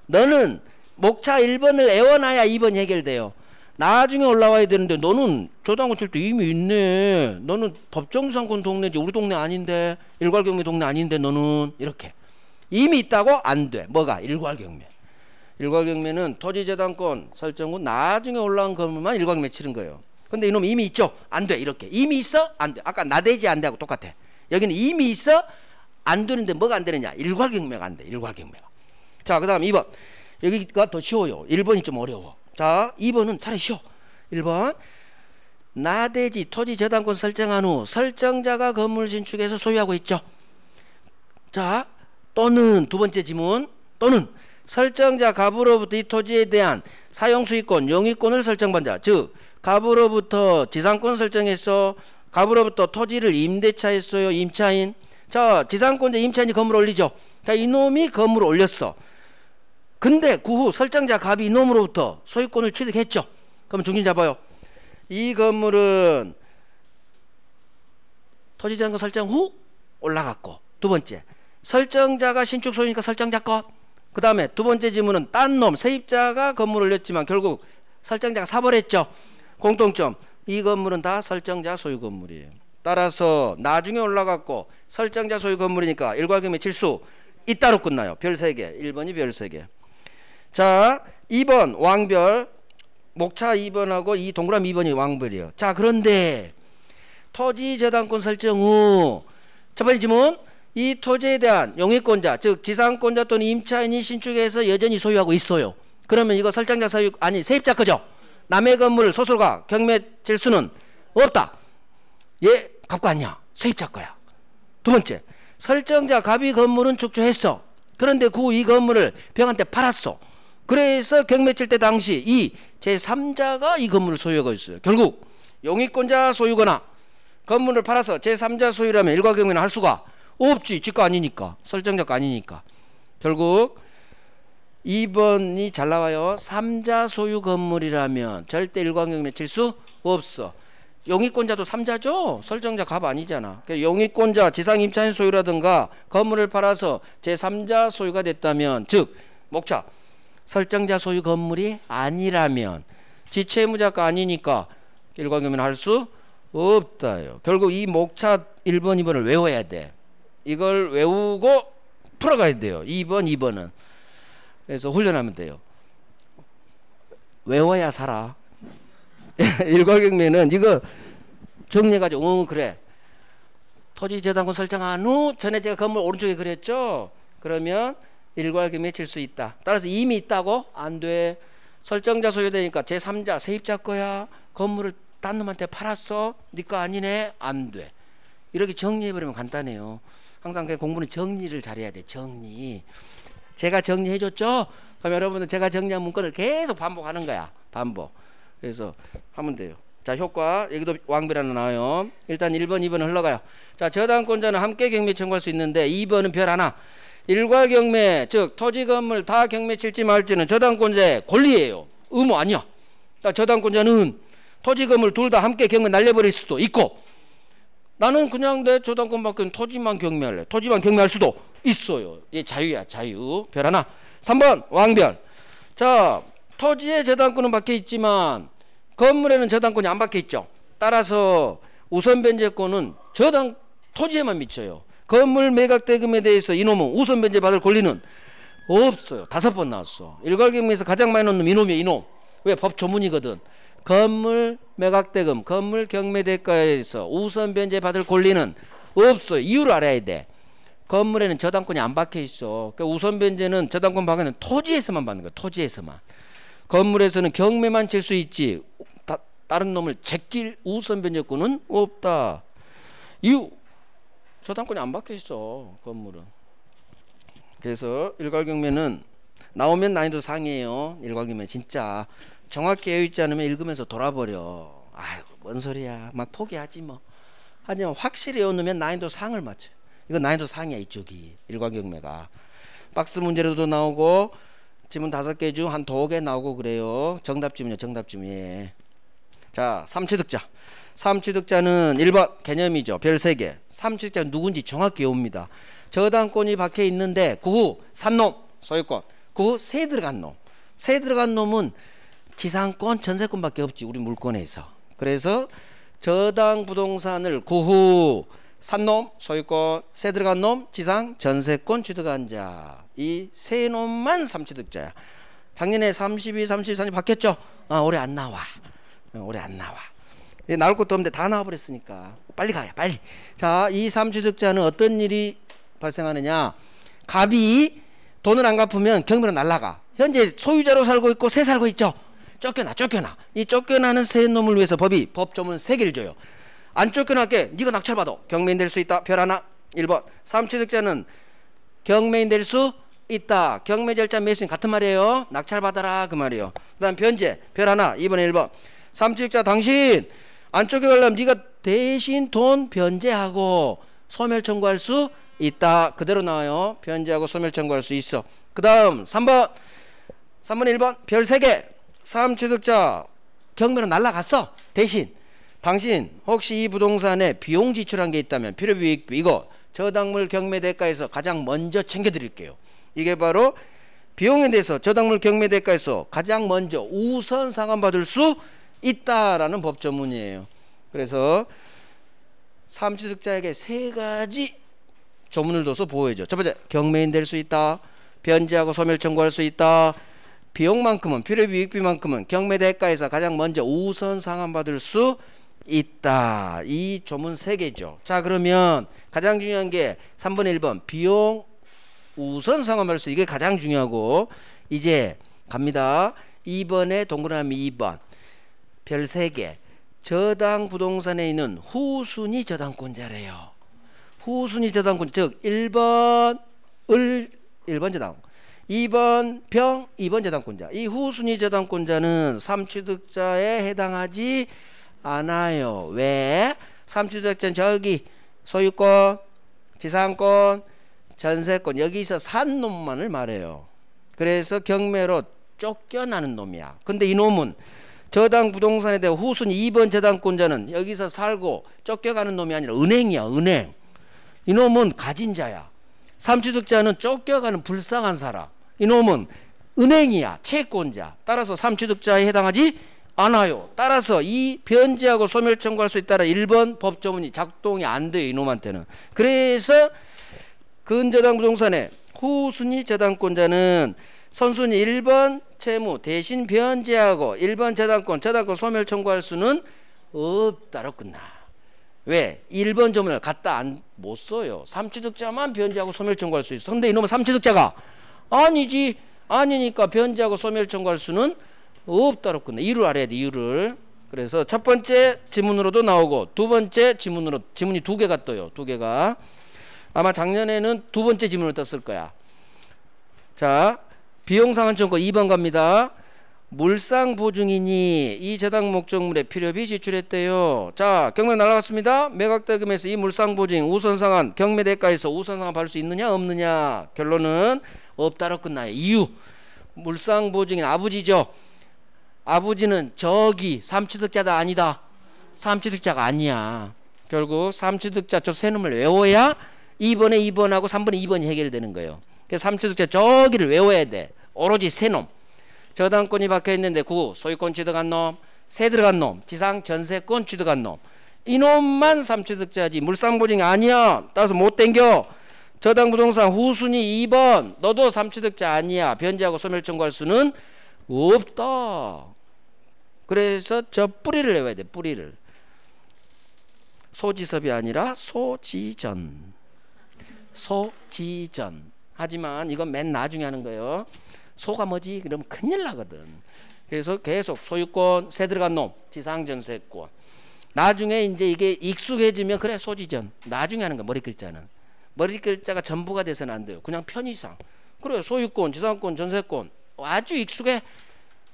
너는 목차 1번을 외워놔야 2번 해결돼요. 나중에 올라와야 되는데 너는 저당권 칠 때 이미 있네. 너는 법정상권 동네지 우리 동네 아닌데 일괄경매 동네 아닌데 너는 이렇게 이미 있다고 안 돼. 뭐가? 일괄경매. 일괄경매는 토지저당권 설정 후 나중에 올라온 건물만 일괄경매 치는 거예요. 근데 이놈 이미 있죠? 안 돼. 이렇게 이미 있어? 안 돼. 아까 나대지 안 돼하고 똑같아. 여기는 이미 있어? 안 되는데 뭐가 안 되느냐? 일괄경매가 안 돼. 일괄경매가. 자, 그 다음 2번. 여기가 더 쉬워요. 1번이 좀 어려워. 자, 2번은 차라리 쉬워. 1번 나대지 토지 저당권 설정한 후 설정자가 건물 신축해서 소유하고 있죠. 자, 또는 두 번째 지문. 또는 설정자 갑으로부터 이 토지에 대한 사용수익권, 용익권을 설정받은 자. 즉 갑으로부터 지상권 설정해서 갑으로부터 토지를 임대차했어요. 임차인. 자, 지상권자 임차인이 건물 올리죠. 자, 이놈이 건물 올렸어. 근데 그 후 설정자 갑이 이놈으로부터 소유권을 취득했죠. 그럼 중심 잡아요. 이 건물은 토지저당권 설정 후 올라갔고, 두 번째 설정자가 신축 소유니까 설정자 것. 그 다음에 두 번째 지문은 딴 놈 세입자가 건물을 냈지만 결국 설정자가 사버렸죠. 공통점. 이 건물은 다 설정자 소유 건물이에요. 따라서 나중에 올라갔고 설정자 소유 건물이니까 일괄경매 칠수 있다로 끝나요. 별 3개. 1번이 별 3개. 자 2번 왕별. 목차 2번하고 이 동그라미 2번이 왕별이에요. 자 그런데 토지 저당권 설정 후 첫 번째 지문. 이 토지에 대한 용의권자 즉 지상권자 또는 임차인이 신축해서 여전히 소유하고 있어요. 그러면 이거 설정자 소유 아니 세입자 거죠. 남의 건물을 소설가 경매 칠 수는 없다. 얘 갖고 왔냐? 세입자 거야. 두 번째 설정자 갑이 건물은 축조했어. 그런데 그 후 이 건물을 병한테 팔았어. 그래서 경매 칠 때 당시 이 제3자가 이 건물을 소유하고 있어요. 결국 용의권자 소유거나 건물을 팔아서 제3자 소유라면 일괄경매는 할 수가 없지. 지가 아니니까. 설정자가 아니니까. 결국 2번이 잘 나와요. 3자 소유 건물이라면 절대 일괄경매 칠 수 없어. 용의권자도 3자죠. 설정자 갑 아니잖아. 용의권자 지상 임차인 소유라든가 건물을 팔아서 제3자 소유가 됐다면 즉 목차 설정자 소유 건물이 아니라면 지채무자가 아니니까 일괄경매는 할 수 없다요. 결국 이 목차 1번 2번을 외워야 돼. 이걸 외우고 풀어가야 돼요. 2번 2번은. 그래서 훈련하면 돼요. 외워야 살아. 일괄경매는 이거 정리해가지고 그래 토지 저당권 설정한 후 전에 제가 건물 오른쪽에 그랬죠. 그러면 일괄경매 칠 수 있다. 따라서 이미 있다고 안 돼. 설정자 소유되니까 제3자 세입자 거야. 건물을 딴 놈한테 팔았어. 네 거 아니네. 안 돼. 이렇게 정리해버리면 간단해요. 항상 공부는 정리를 잘해야 돼. 정리. 제가 정리해줬죠. 그럼 여러분은 제가 정리한 문건을 계속 반복하는 거야. 반복. 그래서 하면 돼요. 자 효과 여기도 왕별 하나 나와요. 일단 1번 2번은 흘러가요. 자 저당권자는 함께 경매 청구할 수 있는데 2번은 별 하나. 일괄경매 즉 토지 건물 다 경매 칠지 말지는 저당권자의 권리예요. 의무 아니야. 자 저당권자는 토지 건물 둘 다 함께 경매 날려버릴 수도 있고 나는 그냥 내 저당권 밖에 토지만 경매할래. 토지만 경매할 수도 있어요. 얘 자유야. 자유. 별 하나. 3번 왕별. 자 토지에 저당권은 박혀 있지만 건물에는 저당권이 안 박혀 있죠. 따라서 우선 변제권은 토지에만 미쳐요. 건물 매각 대금에 대해서 이놈은 우선 변제 받을 권리는 없어요. 5번 나왔어. 일괄경매에서 가장 많이 넣는 이놈이야. 이놈. 왜? 법 조문이거든. 건물 매각 대금, 건물 경매 대가에서 우선 변제 받을 권리는 없어요. 이유를 알아야 돼. 건물에는 저당권이 안 박혀 있어. 그러니까 우선 변제는 저당권 박에는 토지에서만 받는 거야. 토지에서만. 건물에서는 경매만 칠 수 있지 다른 놈을 제낄 우선 변제권은 없다. 이유 저당권이 안 박혀 있어. 건물은. 그래서 일괄경매는 나오면 난이도 상이에요. 일괄경매 진짜 정확히 외우지 않으면 읽으면서 돌아버려. 아이고 뭔 소리야. 막 포기하지 뭐. 하지만 확실히 외우면 난이도 상을 맞춰. 이거 난이도 상이야. 이쪽이 일괄경매가. 박스 문제로도 나오고 지문 5개 중 한 2개 나오고 그래요. 정답 지문이야. 정답 지문. 예. 자 3취득자. 3취득자는 1번 개념이죠. 별 3개. 3취득자는 누군지 정확히 외웁니다. 저당권이 박혀 있는데 그 후 산 놈 소유권. 그 후 세 들어간 놈. 세 들어간 놈은 지상권 전세권밖에 없지. 우리 물권에서. 그래서 저당 부동산을 그 후 산 놈 소유권, 세 들어간 놈 지상 전세권 취득한 자. 이 세 놈만 3취득자야. 작년에 32, 33이 바뀌었죠. 올해 안 나와. 올해 안 나와. 나올 것도 없는데 다 나와버렸으니까 빨리 가요. 빨리. 자, 이 3취득자는 어떤 일이 발생하느냐. 갑이 돈을 안 갚으면 경매로 날라가. 현재 소유자로 살고 있고 세 살고 있죠. 쫓겨나. 이 쫓겨나는 세 놈을 위해서 법 조문 3개를 줘요. 안 쫓겨나게 네가 낙찰받아. 경매인 될 수 있다. 별 하나. 1번 3취득자는 경매인 될 수 있다. 경매 절차 매수인 같은 말이에요. 낙찰받아라 그 말이에요. 그 다음 변제 별 하나. 2번에 1번 3취득자 당신 안 쫓겨가려면 네가 대신 돈 변제하고 소멸 청구할 수 있다. 그대로 나와요. 변제하고 소멸 청구할 수 있어. 그 다음 3번 1번 별 3개. 3취득자 경매로 날라갔어. 대신 당신 혹시 이 부동산에 비용 지출한 게 있다면 필요비익비 이거 저당물 경매 대가에서 가장 먼저 챙겨드릴게요. 이게 바로 비용에 대해서 저당물 경매 대가에서 가장 먼저 우선 상환받을 수 있다라는 법조문이에요. 그래서 삼취득자에게 세 가지 조문을 둬서 보호해줘. 첫 번째, 경매인 될 수 있다. 변제하고 소멸 청구할 수 있다. 비용만큼은, 필요비익비만큼은 경매 대가에서 가장 먼저 우선 상환받을 수 있다. 이 조문 세 개죠. 자, 그러면 가장 중요한 게 3번 1번 비용 우선 상환받을 수, 이게 가장 중요하고, 이제 갑니다. 2번에 동그라미 2번 별 3개, 저당 부동산에 있는 후순위 저당권자래요. 후순위 저당권, 즉 1번 을 1번 저당, 2번 병 2번 저당권자. 이 후순위 저당권자는 삼취득자에 해당하지 않아요. 왜? 삼취득자는 저기 소유권, 지상권, 전세권 여기서 산 놈만을 말해요. 그래서 경매로 쫓겨나는 놈이야. 근데 이 놈은 저당 부동산에 대한 후순위 2번 저당권자는 여기서 살고 쫓겨가는 놈이 아니라 은행이야. 은행. 이 놈은 가진 자야. 삼취득자는 쫓겨가는 불쌍한 사람. 이 놈은 은행이야. 채권자. 따라서 삼취득자에 해당하지 않아요. 따라서 이 변제하고 소멸 청구할 수 있다라 1번 법조문이 작동이 안 돼요. 이 놈한테는. 그래서 근저당 부동산의 후순위 저당권자는 선순위 1번 채무 대신 변제하고 1번 저당권 소멸 청구할 수는 없다로 끝나. 왜? 1번 조문을 갖다 못 써요. 삼취득자만 변제하고 소멸 청구할 수 있어. 근데 이놈은 삼취득자가 아니지. 아니니까 변제하고 소멸 청구할 수는 없다로 끝나. 이유를 알아야 돼. 이유를. 그래서 첫 번째 지문으로도 나오고 두 번째 지문으로, 지문이 2개가 떠요. 2개가. 아마 작년에는 두 번째 지문을 떴을 거야. 자, 비용상환청구 2번 갑니다. 물상보증인이 이 저당 목적물에 필요비 지출했대요. 자, 경매 날아갔습니다. 매각대금에서 이 물상보증인 우선상환 경매대가에서 우선상환 받을 수 있느냐 없느냐. 결론은 없다로 끝나요. 이유, 물상보증인 아버지죠. 아버지는 저기 삼취득자다 아니다. 삼취득자가 아니야. 결국 삼취득자 저 세 놈을 외워야 2번에 2번하고 3번에 2번이 해결되는 거예요. 그래서 삼취득자 저기를 외워야 돼. 오로지 세 놈. 저당권이 박혀있는데 그 소유권 취득한 놈, 세 들어간 놈, 지상 전세권 취득한 놈, 이 놈만 삼취득자지 물상보증이 아니야. 따라서 못 땡겨. 저당부동산 후순위 2번 너도 삼취득자 아니야. 변제하고 소멸 청구할 수는 없다. 그래서 저 뿌리를 외워야 돼. 뿌리를. 소지섭이 아니라 소지전. 소지전. 하지만 이건 맨 나중에 하는 거예요. 소가 뭐지? 그러면 큰일 나거든. 그래서 계속 소유권, 세 들어간 놈, 지상전세권. 나중에 이제 이게 익숙해지면 그래 소지전. 나중에 하는 거야. 머리 글자는. 머리 글자가 전부가 돼서는 안 돼요. 그냥 편의상. 그래요. 소유권, 지상권, 전세권. 아주 익숙해.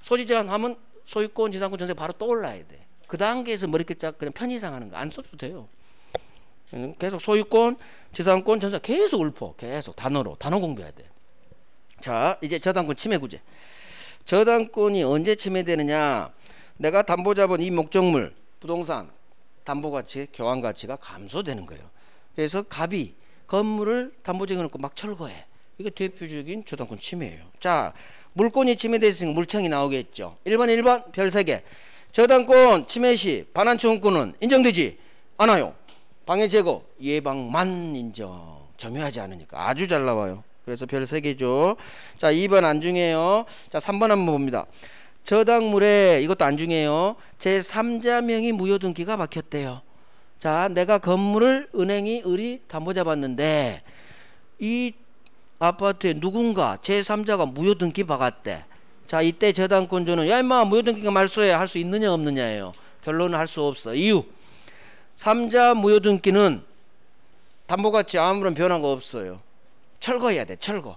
소지전 하면 소유권, 지상권, 전세 바로 떠올라야 돼. 그 단계에서 머리 글자 그냥 편의상 하는 거 안 써도 돼요. 계속 소유권, 지상권, 전세 계속 읊어. 계속 단어로. 단어 공부해야 돼. 자, 이제 저당권 침해구제. 저당권이 언제 침해되느냐. 내가 담보자본 이 목적물 부동산 담보가치, 교환가치가 감소되는 거예요. 그래서 갑이 건물을 담보쟁여놓고 막 철거해. 이게 대표적인 저당권 침해예요. 자, 물권이 침해됐으니까 물청이 나오겠죠. 1번 별 3개. 저당권 침해 시 반환청구는 인정되지 않아요. 방해 제거 예방만 인정. 점유하지 않으니까 아주 잘 나와요. 그래서 별 3개죠. 자, 2번 안중해요. 자, 3번 한번 봅니다. 저당물에 이것도 안중해요. 제3자 명의 무효 등기가 막혔대요. 자, 내가 건물을 은행이 을이 담보 잡았는데 이 아파트에 누군가 제3자가 무효 등기 박았대. 자, 이때 저당권자는 야 임마 무효 등기가 말소해 할 수 있느냐 없느냐예요. 결론은 할 수 없어. 이유, 3자 무효 등기는 담보가치 아무런 변화가 없어요. 철거해야 돼. 철거.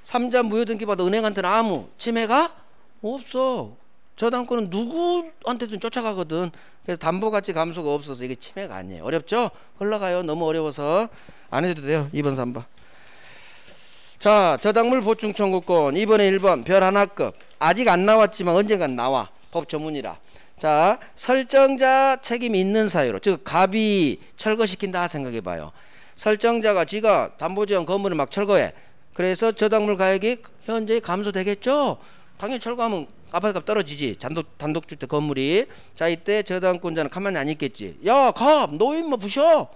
3자 무효 등기 받아 은행한테는 아무 침해가 없어. 저당권은 누구한테든 쫓아가거든. 그래서 담보가치 감소가 없어서 이게 침해가 아니에요. 어렵죠? 흘러가요. 너무 어려워서 안 해도 돼요. 2번 3번. 자, 저당물 보충 청구권 2번에 1번 별 하나급. 아직 안 나왔지만 언젠간 나와. 법 조문이라. 자, 설정자 책임이 있는 사유로, 즉 갑이 철거시킨다 생각해봐요. 설정자가 지가 담보지원 건물을 막 철거해. 그래서 저당물 가액이 현재 감소되겠죠. 당연히 철거하면 아파트값 떨어지지. 단독주택 건물이. 자, 이때 저당권자는 가만히 안 있겠지. 야, 너 임마 부셔.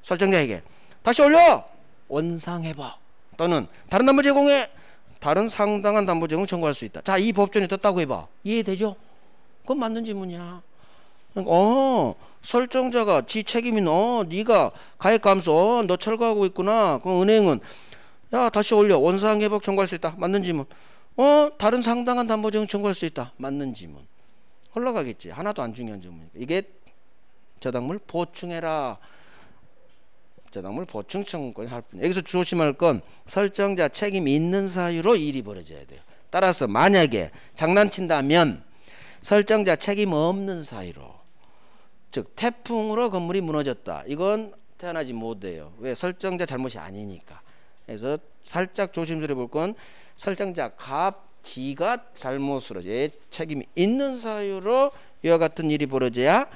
설정자에게 다시 올려. 원상회복 또는 다른 담보 제공에 다른 상당한 담보 제공 청구할 수 있다. 자, 이 법전이 떴다고 해봐. 이해되죠? 그건 맞는 질문이야. 설정자가 지 책임인 네가 가액 감소 너 철거하고 있구나. 그럼 은행은 야 다시 올려. 원상회복 청구할 수 있다. 맞는 질문. 다른 상당한 담보 제공 청구할 수 있다. 맞는 질문. 흘러가겠지. 하나도 안 중요한 질문이니까. 이게 저당물 보충해라. 저당물 보충 청구권이 할 뿐. 여기서 조심할 건 설정자 책임이 있는 사유로 일이 벌어져야 돼요. 따라서 만약에 장난친다면 설정자 책임 없는 사유로, 즉 태풍으로 건물이 무너졌다. 이건 태어나지 못해요. 왜? 설정자 잘못이 아니니까. 그래서 살짝 조심스레 볼 건 설정자 지가 잘못으로 책임이 있는 사유로 이와 같은 일이 벌어져야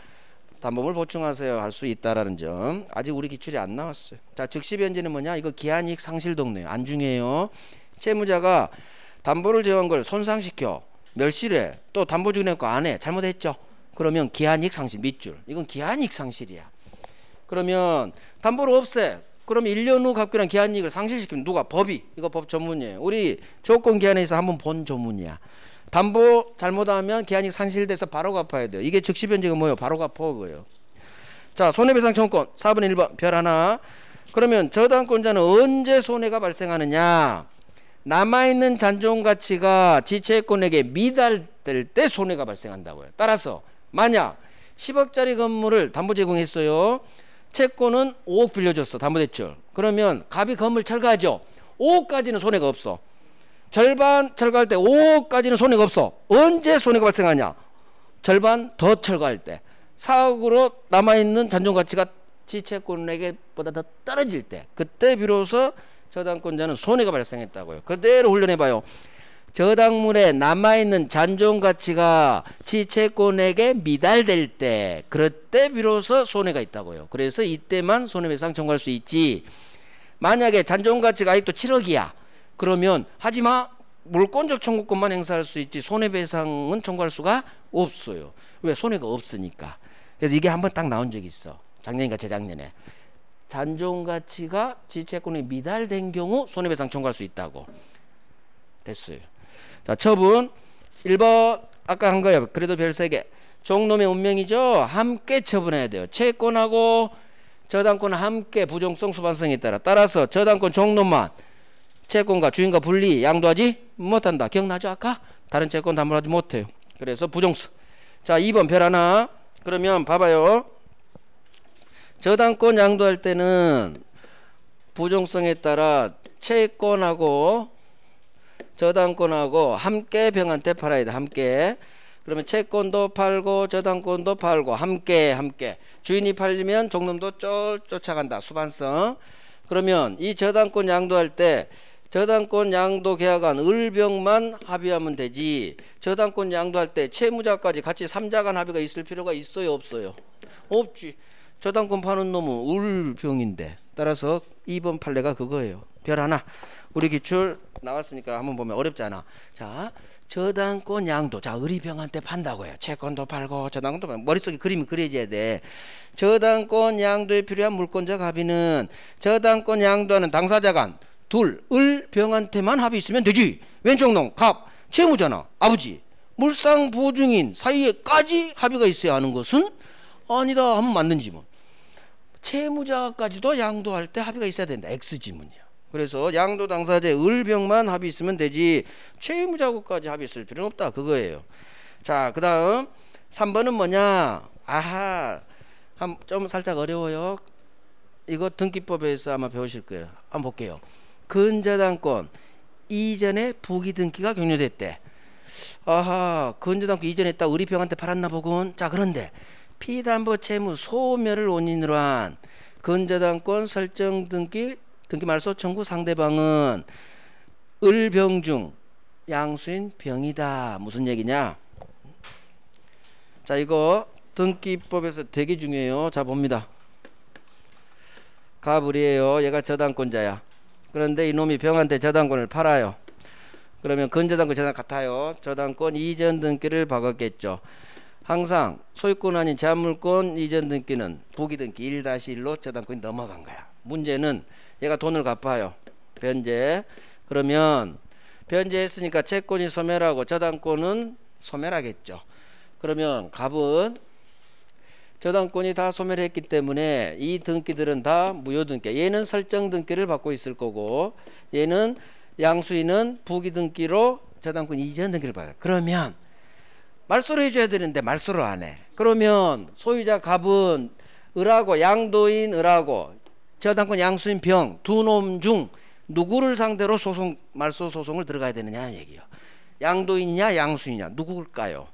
담보물 보충하세요 할 수 있다라는 점. 아직 우리 기출이 안 나왔어요. 자, 즉시 변제는 뭐냐? 이거 기한이익 상실 동네요. 안 중요해요. 채무자가 담보를 정한 걸 손상시켜 멸실해. 또 담보 중에 거 안 해. 잘못했죠. 그러면 기한이익 상실 밑줄. 이건 기한이익 상실이야. 그러면 담보를 없애. 그러면 1년 후 갚기로 한 기한이익을 상실시키면 누가? 법이. 이거 법 전문이에요. 우리 조건 기한에서 한번 본 전문이야. 담보 잘못하면 기한이익 상실돼서 바로 갚아야 돼요. 이게 즉시 변제가 뭐예요? 바로 갚아 그거예요. 자, 손해배상 청구권 4번에 1번 별 하나. 그러면 저당권자는 언제 손해가 발생하느냐? 남아있는 잔존가치가 지채권에게 미달될 때 손해가 발생한다고요. 따라서 만약 10억짜리 건물을 담보 제공했어요. 채권은 5억 빌려줬어. 담보대출. 그러면 갑이 건물 철거하죠. 5억까지는 손해가 없어. 절반 철거할 때 5억까지는 손해가 없어. 언제 손해가 발생하냐? 절반 더 철거할 때. 4억으로 남아있는 잔존가치가 지채권에게 보다 더 떨어질 때. 그때 비로소 저당권자는 손해가 발생했다고요. 그대로 훈련해봐요. 저당물에 남아있는 잔존가치가 지채권에게 미달될 때, 그럴 때 비로소 손해가 있다고요. 그래서 이때만 손해배상 청구할 수 있지. 만약에 잔존가치가 아직도 7억이야. 그러면 하지마. 물권적 청구권만 행사할 수 있지 손해배상은 청구할 수가 없어요. 왜? 손해가 없으니까. 그래서 이게 한번 딱 나온 적이 있어. 작년인가 재작년에. 잔존가치가 지채권에 미달된 경우 손해배상 청구할 수 있다고. 됐어요. 자, 처분 1번 아까 한 거예요. 그래도 별 3개. 종놈의 운명이죠. 함께 처분해야 돼요. 채권하고 저당권은 함께 부정성 수반성에 따라서 저당권 종놈만 채권과 주인과 분리 양도하지 못한다. 기억나죠? 아까 다른 채권 담보하지 못해요. 그래서 부정수. 자, 2번 별 하나. 그러면 봐봐요. 저당권 양도할 때는 부정성에 따라 채권하고 저당권하고 함께 병한테 팔아야 돼. 함께. 그러면 채권도 팔고 저당권도 팔고 함께. 주인이 팔리면 종놈도 쫓아간다. 수반성. 그러면 이 저당권 양도할 때 저당권 양도 계약안 을병만 합의하면 되지. 저당권 양도할 때 채무자까지 같이 3자 간 합의가 있을 필요가 있어요? 없어요? 없지. 저당권 파는 놈은 을병인데. 따라서 2번 판례가 그거예요. 별 하나. 우리 기출 나왔으니까 한번 보면 어렵지 않아. 자, 저당권 양도. 자, 을이병한테 판다고요. 채권도 팔고 저당권도 팔고. 머릿속에 그림이 그려져야 돼. 저당권 양도에 필요한 물권적 합의는 저당권 양도하는 당사자 간 둘, 을병한테만 합의 있으면 되지. 왼쪽 놈, 갑, 채무자나 아버지, 물상보증인 사이에까지 합의가 있어야 하는 것은 아니다 하면 맞는 지문. 채무자까지도 양도할 때 합의가 있어야 된다. X지문이야. 그래서 양도 당사자의 을병만 합의 있으면 되지 채무자하고까지 합의 있을 필요는 없다. 그거예요. 자, 그 다음 3번은 뭐냐? 아하, 좀 살짝 어려워요. 이거 등기법에서 아마 배우실 거예요. 한번 볼게요. 근저당권 이전에 부기등기가 격려됐대. 아하, 근저당권 이전에 했다. 을이병한테 팔았나 보군. 자, 그런데 피담보 채무 소멸을 원인으로 한 근저당권 설정 등기 말소 청구 상대방은 을병 중 양수인 병이다. 무슨 얘기냐? 자, 이거 등기법에서 되게 중요해요. 자, 봅니다. 갑을이에요. 얘가 저당권자야. 그런데 이놈이 병한테 저당권을 팔아요. 그러면 근저당권 저당 같아요. 저당권 이전 등기를 박았겠죠. 항상 소유권 아닌 제한물권 이전 등기는 부기 등기 1-1로 저당권이 넘어간 거야. 문제는 얘가 돈을 갚아요. 변제. 그러면 변제했으니까 채권이 소멸하고 저당권은 소멸하겠죠. 그러면 갑은 저당권이 다 소멸했기 때문에 이 등기들은 다 무효등기. 얘는 설정 등기를 받고 있을 거고 얘는 양수인은 부기 등기로 저당권 이전 등기를 받아요. 그러면 말소를 해줘야 되는데 말소를 안 해. 그러면 소유자 갑은 을하고 양도인 을하고 저당권 양수인 병 두 놈 중 누구를 상대로 말소 소송을 들어가야 되느냐 얘기요. 양도인이냐 양수인이냐 누구일까요?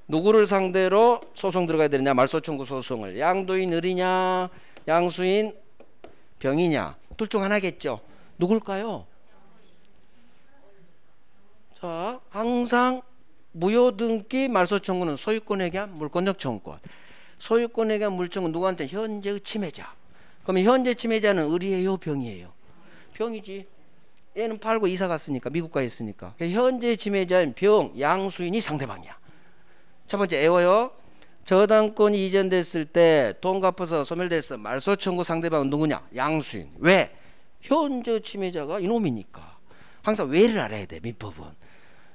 누구를 상대로 소송 들어가야 되느냐 말소 청구 소송을 양도인 을이냐 양수인 병이냐 둘 중 하나겠죠. 누굴까요? 자, 항상 무효등기 말소 청구는 소유권에 대한 물권적 청구권. 소유권에 대한 물청은 누구한테? 현재의 침해자. 그러면 현재 침해자는 을이에요 병이에요? 병이지. 얘는 팔고 이사 갔으니까 미국 가 있으니까. 현재 침해자인 병 양수인이 상대방이야. 첫 번째 애워요. 저당권이 이전됐을 때 돈 갚아서 소멸됐어. 말소 청구 상대방은 누구냐? 양수인. 왜? 현재 침해자가 이놈이니까. 항상 왜를 알아야 돼. 민법은.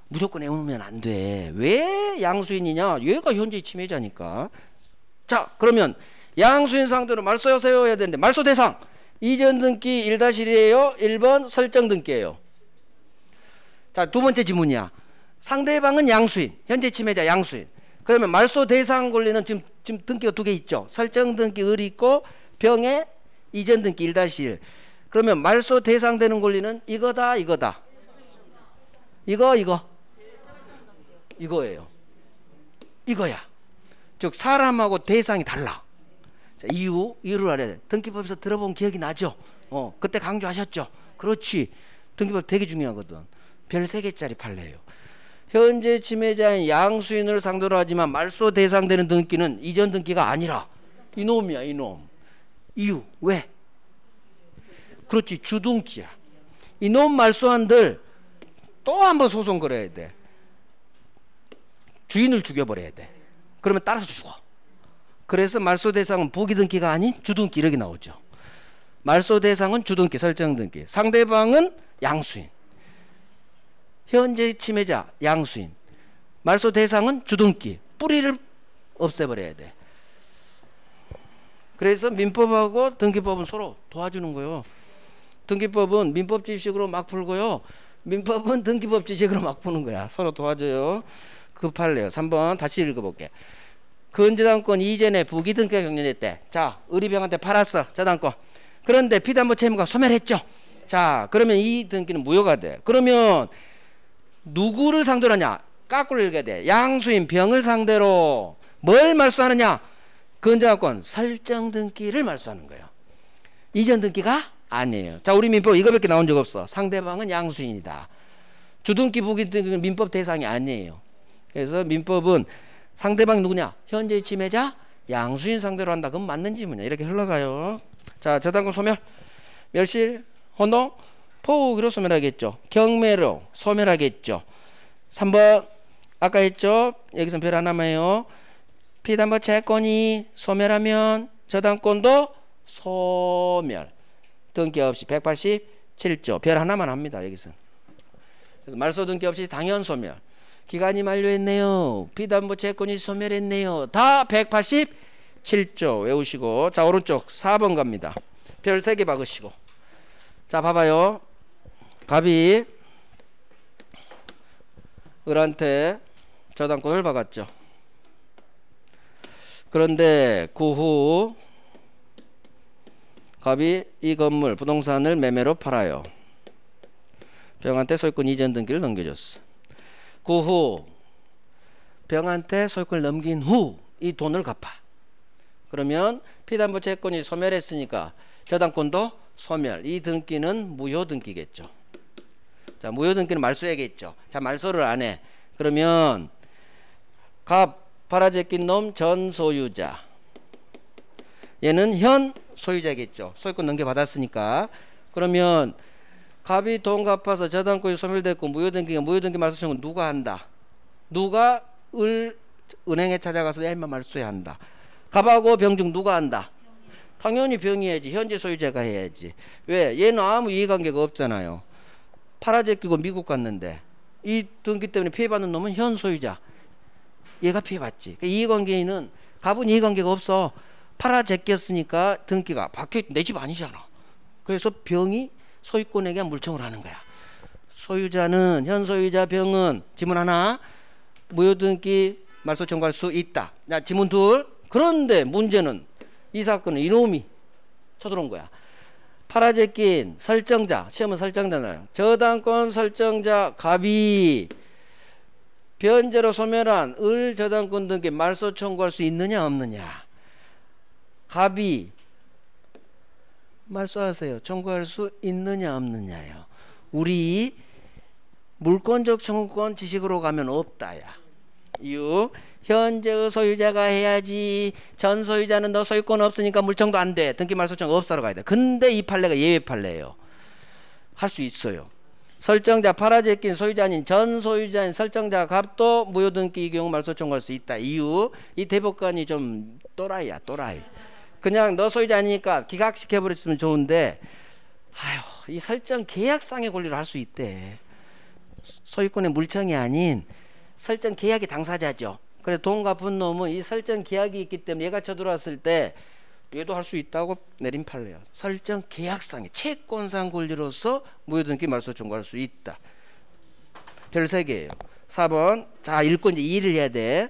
무조건 애우면 안 돼. 왜 양수인이냐? 얘가 현재 침해자니까. 자, 그러면 양수인 상대로 말소하세요 해야 되는데 말소 대상 이전 등기 1-1이에요? 1번 설정 등기예요. 자, 두 번째 지문이야. 상대방은 양수인, 현재 침해자 양수인. 그러면 말소 대상 권리는 지금 등기가 두 개 있죠. 설정 등기 을이 있고 병의 이전 등기 1-1. 그러면 말소 대상 되는 권리는 이거다 이거다. 이거예요. 이거야. 즉 사람하고 대상이 달라. 자, 이유를 알아야 돼. 등기법에서 들어본 기억이 나죠? 그때 강조하셨죠? 그렇지. 등기법 되게 중요하거든. 별 3개짜리 판례예요. 현재 침해자인 양수인을 상대로 하지만 말소 대상되는 등기는 이전 등기가 아니라 이놈이야 이놈. 이유 왜? 그렇지 주등기야. 이놈 말소한들 또 한번 소송 걸어야 돼. 주인을 죽여버려야 돼. 그러면 따라서 죽어. 그래서 말소 대상은 부기 등기가 아닌 주등기 이렇게 나오죠. 말소 대상은 주등기 설정 등기. 상대방은 양수인. 현재 침해자 양수인. 말소 대상은 주등기. 뿌리를 없애버려야 돼. 그래서 민법하고 등기법은 서로 도와주는 거예요. 등기법은 민법 지식으로 막 풀고요. 민법은 등기법 지식으로 막 푸는 거야. 서로 도와줘요. 급할래요. 3번 다시 읽어볼게. 근저당권 이전에 부기 등기가 경련됐대. 자, 을이병한테 팔았어. 저당권. 그런데 피담보 채무가 소멸했죠. 자, 그러면 이 등기는 무효가 돼. 그러면 누구를 상대로 하냐? 까꾸로 읽어야 돼. 양수인 병을 상대로 뭘 말소하느냐? 근저당권 설정 등기를 말소하는 거예요. 이전 등기가 아니에요. 자, 우리 민법 이거밖에 나온 적 없어. 상대방은 양수인이다. 주등기 부기 등기는 민법 대상이 아니에요. 그래서 민법은 상대방이 누구냐? 현재 침해자 양수인 상대로 한다. 그건 맞는 지문이야. 이렇게 흘러가요. 자, 저당권 소멸, 멸실, 혼동, 포기로 소멸하겠죠. 경매로 소멸하겠죠. 3번 아까 했죠. 여기서 별 하나만 해요. 피담보 채권이 소멸하면 저당권도 소멸. 등기 없이 187조 별 하나만 합니다. 여기서. 그래서 말소 등기 없이 당연 소멸. 기간이 만료했네요. 피담보 채권이 소멸했네요. 다 187조 외우시고. 자, 오른쪽 4번 갑니다. 별 3개 박으시고. 자, 봐봐요. 갑이 을한테 저당권을 박았죠. 그런데 그 후 갑이 이 건물 부동산을 매매로 팔아요. 병한테 소유권 이전 등기를 넘겨줬어. 그 후 병한테 소유권을 넘긴 후 이 돈을 갚아. 그러면 피담보 채권이 소멸했으니까 저당권도 소멸. 이 등기는 무효 등기겠죠. 자, 무효 등기는 말소해야겠죠. 자, 말소를 안 해. 그러면 갑 팔아제낀 놈 전 소유자. 얘는 현 소유자겠죠. 소유권 넘겨받았으니까. 그러면 갑이 돈 갚아서 저당권이 소멸됐고 무효등기가 무효등기 말소 청구 누가 한다? 누가 은행에 찾아가서 야인만 말소해야 한다. 갑하고 병 중 누가 한다? 당연히 병이 해야지. 현재 소유자가 해야지. 왜? 얘는 아무 이해관계가 없잖아요. 팔아제끼고 미국 갔는데 이 등기 때문에 피해받는 놈은 현 소유자. 얘가 피해받지. 그러니까 이해관계인은 갑은 이해관계가 없어. 팔아제꼈으니까 등기가 박혀있 내 집 아니잖아. 그래서 병이 소유권에게 물청을 하는 거야. 소유자는 현 소유자 병은 지문 하나 무효등기 말소 청구할 수 있다. 자, 지문 둘. 그런데 문제는 이 사건은 이놈이 쳐들어온 거야. 팔아제낀 설정자, 시험은 설정자잖아요. 저당권 설정자 갑이 변제로 소멸한 을 저당권 등기 말소 청구할 수 있느냐 없느냐. 갑이 말소하세요. 청구할 수 있느냐 없느냐요. 우리 물권적 청구권 지식으로 가면 없다야. 이유 현재의 소유자가 해야지. 전 소유자는 너 소유권 없으니까 물청도 안 돼. 등기 말소 청구 없어로 가야 돼. 근데 이 판례가 예외 판례예요. 할 수 있어요. 설정자 팔아제낀 소유자 아닌 전 소유자인 설정자 갑도 무효등기 이 경우 말소 청구할 수 있다. 이유 이 대법관이 좀 또라이야 또라이. 그냥 너 소유자 아니니까 기각시켜버렸으면 좋은데 아휴 이 설정 계약상의 권리로 할 수 있대. 소유권의 물청이 아닌 설정 계약의 당사자죠. 그래서 돈 갚은 놈은 이 설정 계약이 있기 때문에 얘가 쳐들어왔을 때 얘도 할 수 있다고 내린 판례야. 설정 계약상의 채권상 권리로서 무효등기 말소 청구할 수 있다. 별 3개예요. 4번 자 읽고 이제 이해를 해야 돼.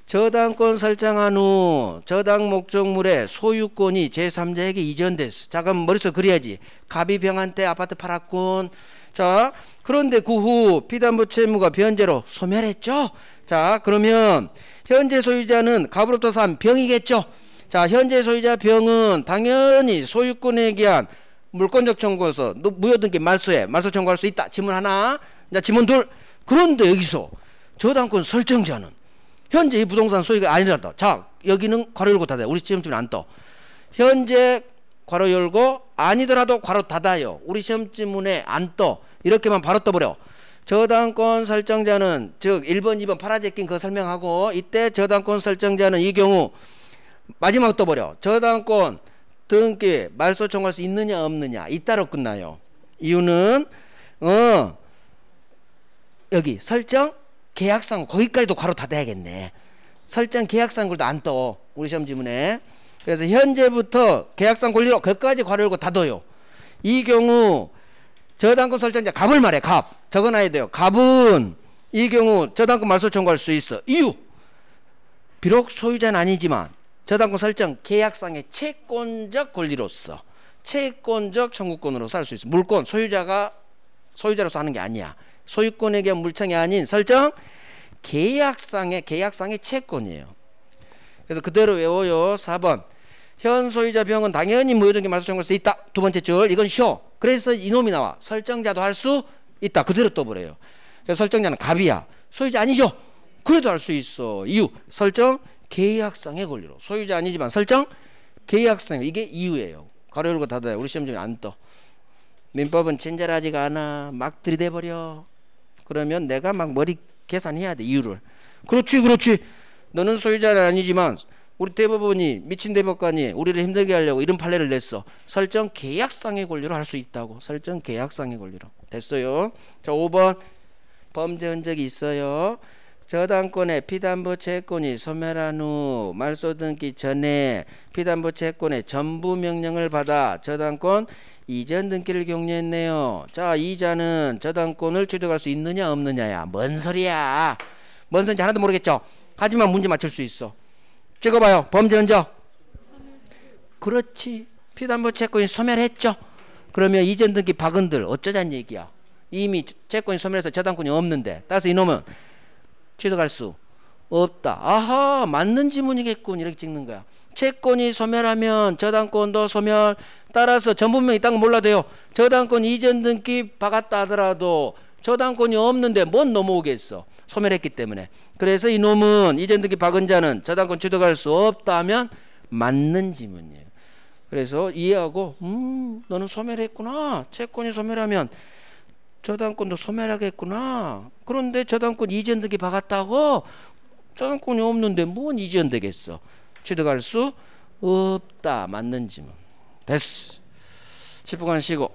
저당권 설정한 후 저당 목적물의 소유권이 제3자에게 이전됐어. 자 그럼 머릿속에 그려야지. 갑이 병한테 아파트 팔았군. 자 그런데 그 후 피담보 채무가 변제로 소멸했죠. 자 그러면 현재 소유자는 갑으로부터 산 병이겠죠. 자 현재 소유자 병은 당연히 소유권에 기한 물권적 청구에서 무효등기 말소해 말소 청구할 수 있다. 지문 하나. 자 지문 둘. 그런데 여기서 저당권 설정자는 현재 이 부동산 소유가 아니라다. 자 여기는 괄호 열고 닫아요. 우리 시험집은 안 떠. 현재 괄호 열고 아니더라도 괄호 닫아요. 우리 시험지문에 안 떠. 이렇게만 바로 떠버려. 저당권 설정자는 즉 1번 2번 팔아제낀 그거 설명하고 이때 저당권 설정자는 이 경우 마지막 떠버려. 저당권 등기 말소 청구할 수 있느냐 없느냐 이따로 끝나요. 이유는 여기 설정 계약상 거기까지도 괄호 닫아야겠네. 설정 계약상 글도 안 떠. 우리 시험 지문에. 그래서 현재부터 계약상 권리로 거기까지 괄호 열고 닫아요. 이 경우 저당권 설정자 갑을 말해. 갑 적어놔야 돼요. 갑은 이 경우 저당권 말소 청구할 수 있어. 이유 비록 소유자는 아니지만 저당권 설정 계약상의 채권적 권리로서 채권적 청구권으로서 할 수 있어. 물권 소유자로서 하는 게 아니야. 소유권에 대한 물청이 아닌 설정 계약상의 채권이에요. 그래서 그대로 외워요. 4번 현 소유자 병은 당연히 무효등기 말소 청구할 수 있다. 두 번째 줄 이건 쉬워. 그래서 이놈이 나와. 설정자도 할 수 있다. 그대로 떠버려요. 그래서 설정자는 갑이야. 소유자 아니죠. 그래도 할 수 있어. 이유 설정 계약상의 권리로. 소유자 아니지만 설정 계약상. 이게 이유예요. 괄호 열고 닫아요. 우리 시험 중에 안 떠. 민법은 친절하지가 않아. 막 들이대버려. 그러면 내가 막 머리 계산해야 돼. 이유를. 그렇지. 너는 소유자는 아니지만 우리 대법원이 미친 대법관이 우리를 힘들게 하려고 이런 판례를 냈어. 설정 계약상의 권리로 할 수 있다고. 설정 계약상의 권리로. 됐어요. 자 5번 범죄 흔적이 있어요. 저당권의 피담보 채권이 소멸한 후 말소 등기 전에 피담보 채권의 전부 명령을 받아 저당권 이전 등기를 격려했네요. 자 이자는 저당권을 취득할 수 있느냐 없느냐야. 뭔 소리야. 뭔 소리인지 하나도 모르겠죠. 하지만 문제 맞출 수 있어. 찍어봐요. 범죄 흔적. 그렇지. 피담보 채권이 소멸했죠. 그러면 이전 등기 박은들 어쩌자는 얘기야. 이미 채권이 소멸해서 저당권이 없는데 따라서 이놈은 취득할 수 없다. 아하 맞는 지문이겠군. 이렇게 찍는 거야. 채권이 소멸하면 저당권도 소멸. 따라서 전분명이 있다는 건 몰라도요. 저당권 이전 등기 박았다 하더라도 저당권이 없는데 뭔 넘어오겠어. 소멸했기 때문에. 그래서 이놈은 이전 등기 박은 자는 저당권 취득할 수 없다 하면 맞는 지문이에요. 그래서 이해하고 너는 소멸했구나. 채권이 소멸하면 저당권도 소멸하겠구나. 그런데 저당권 이전득이 박았다고? 저당권이 없는데 뭔 이전되겠어. 취득할 수 없다. 맞는지 뭐. 됐어. 10분간 쉬고.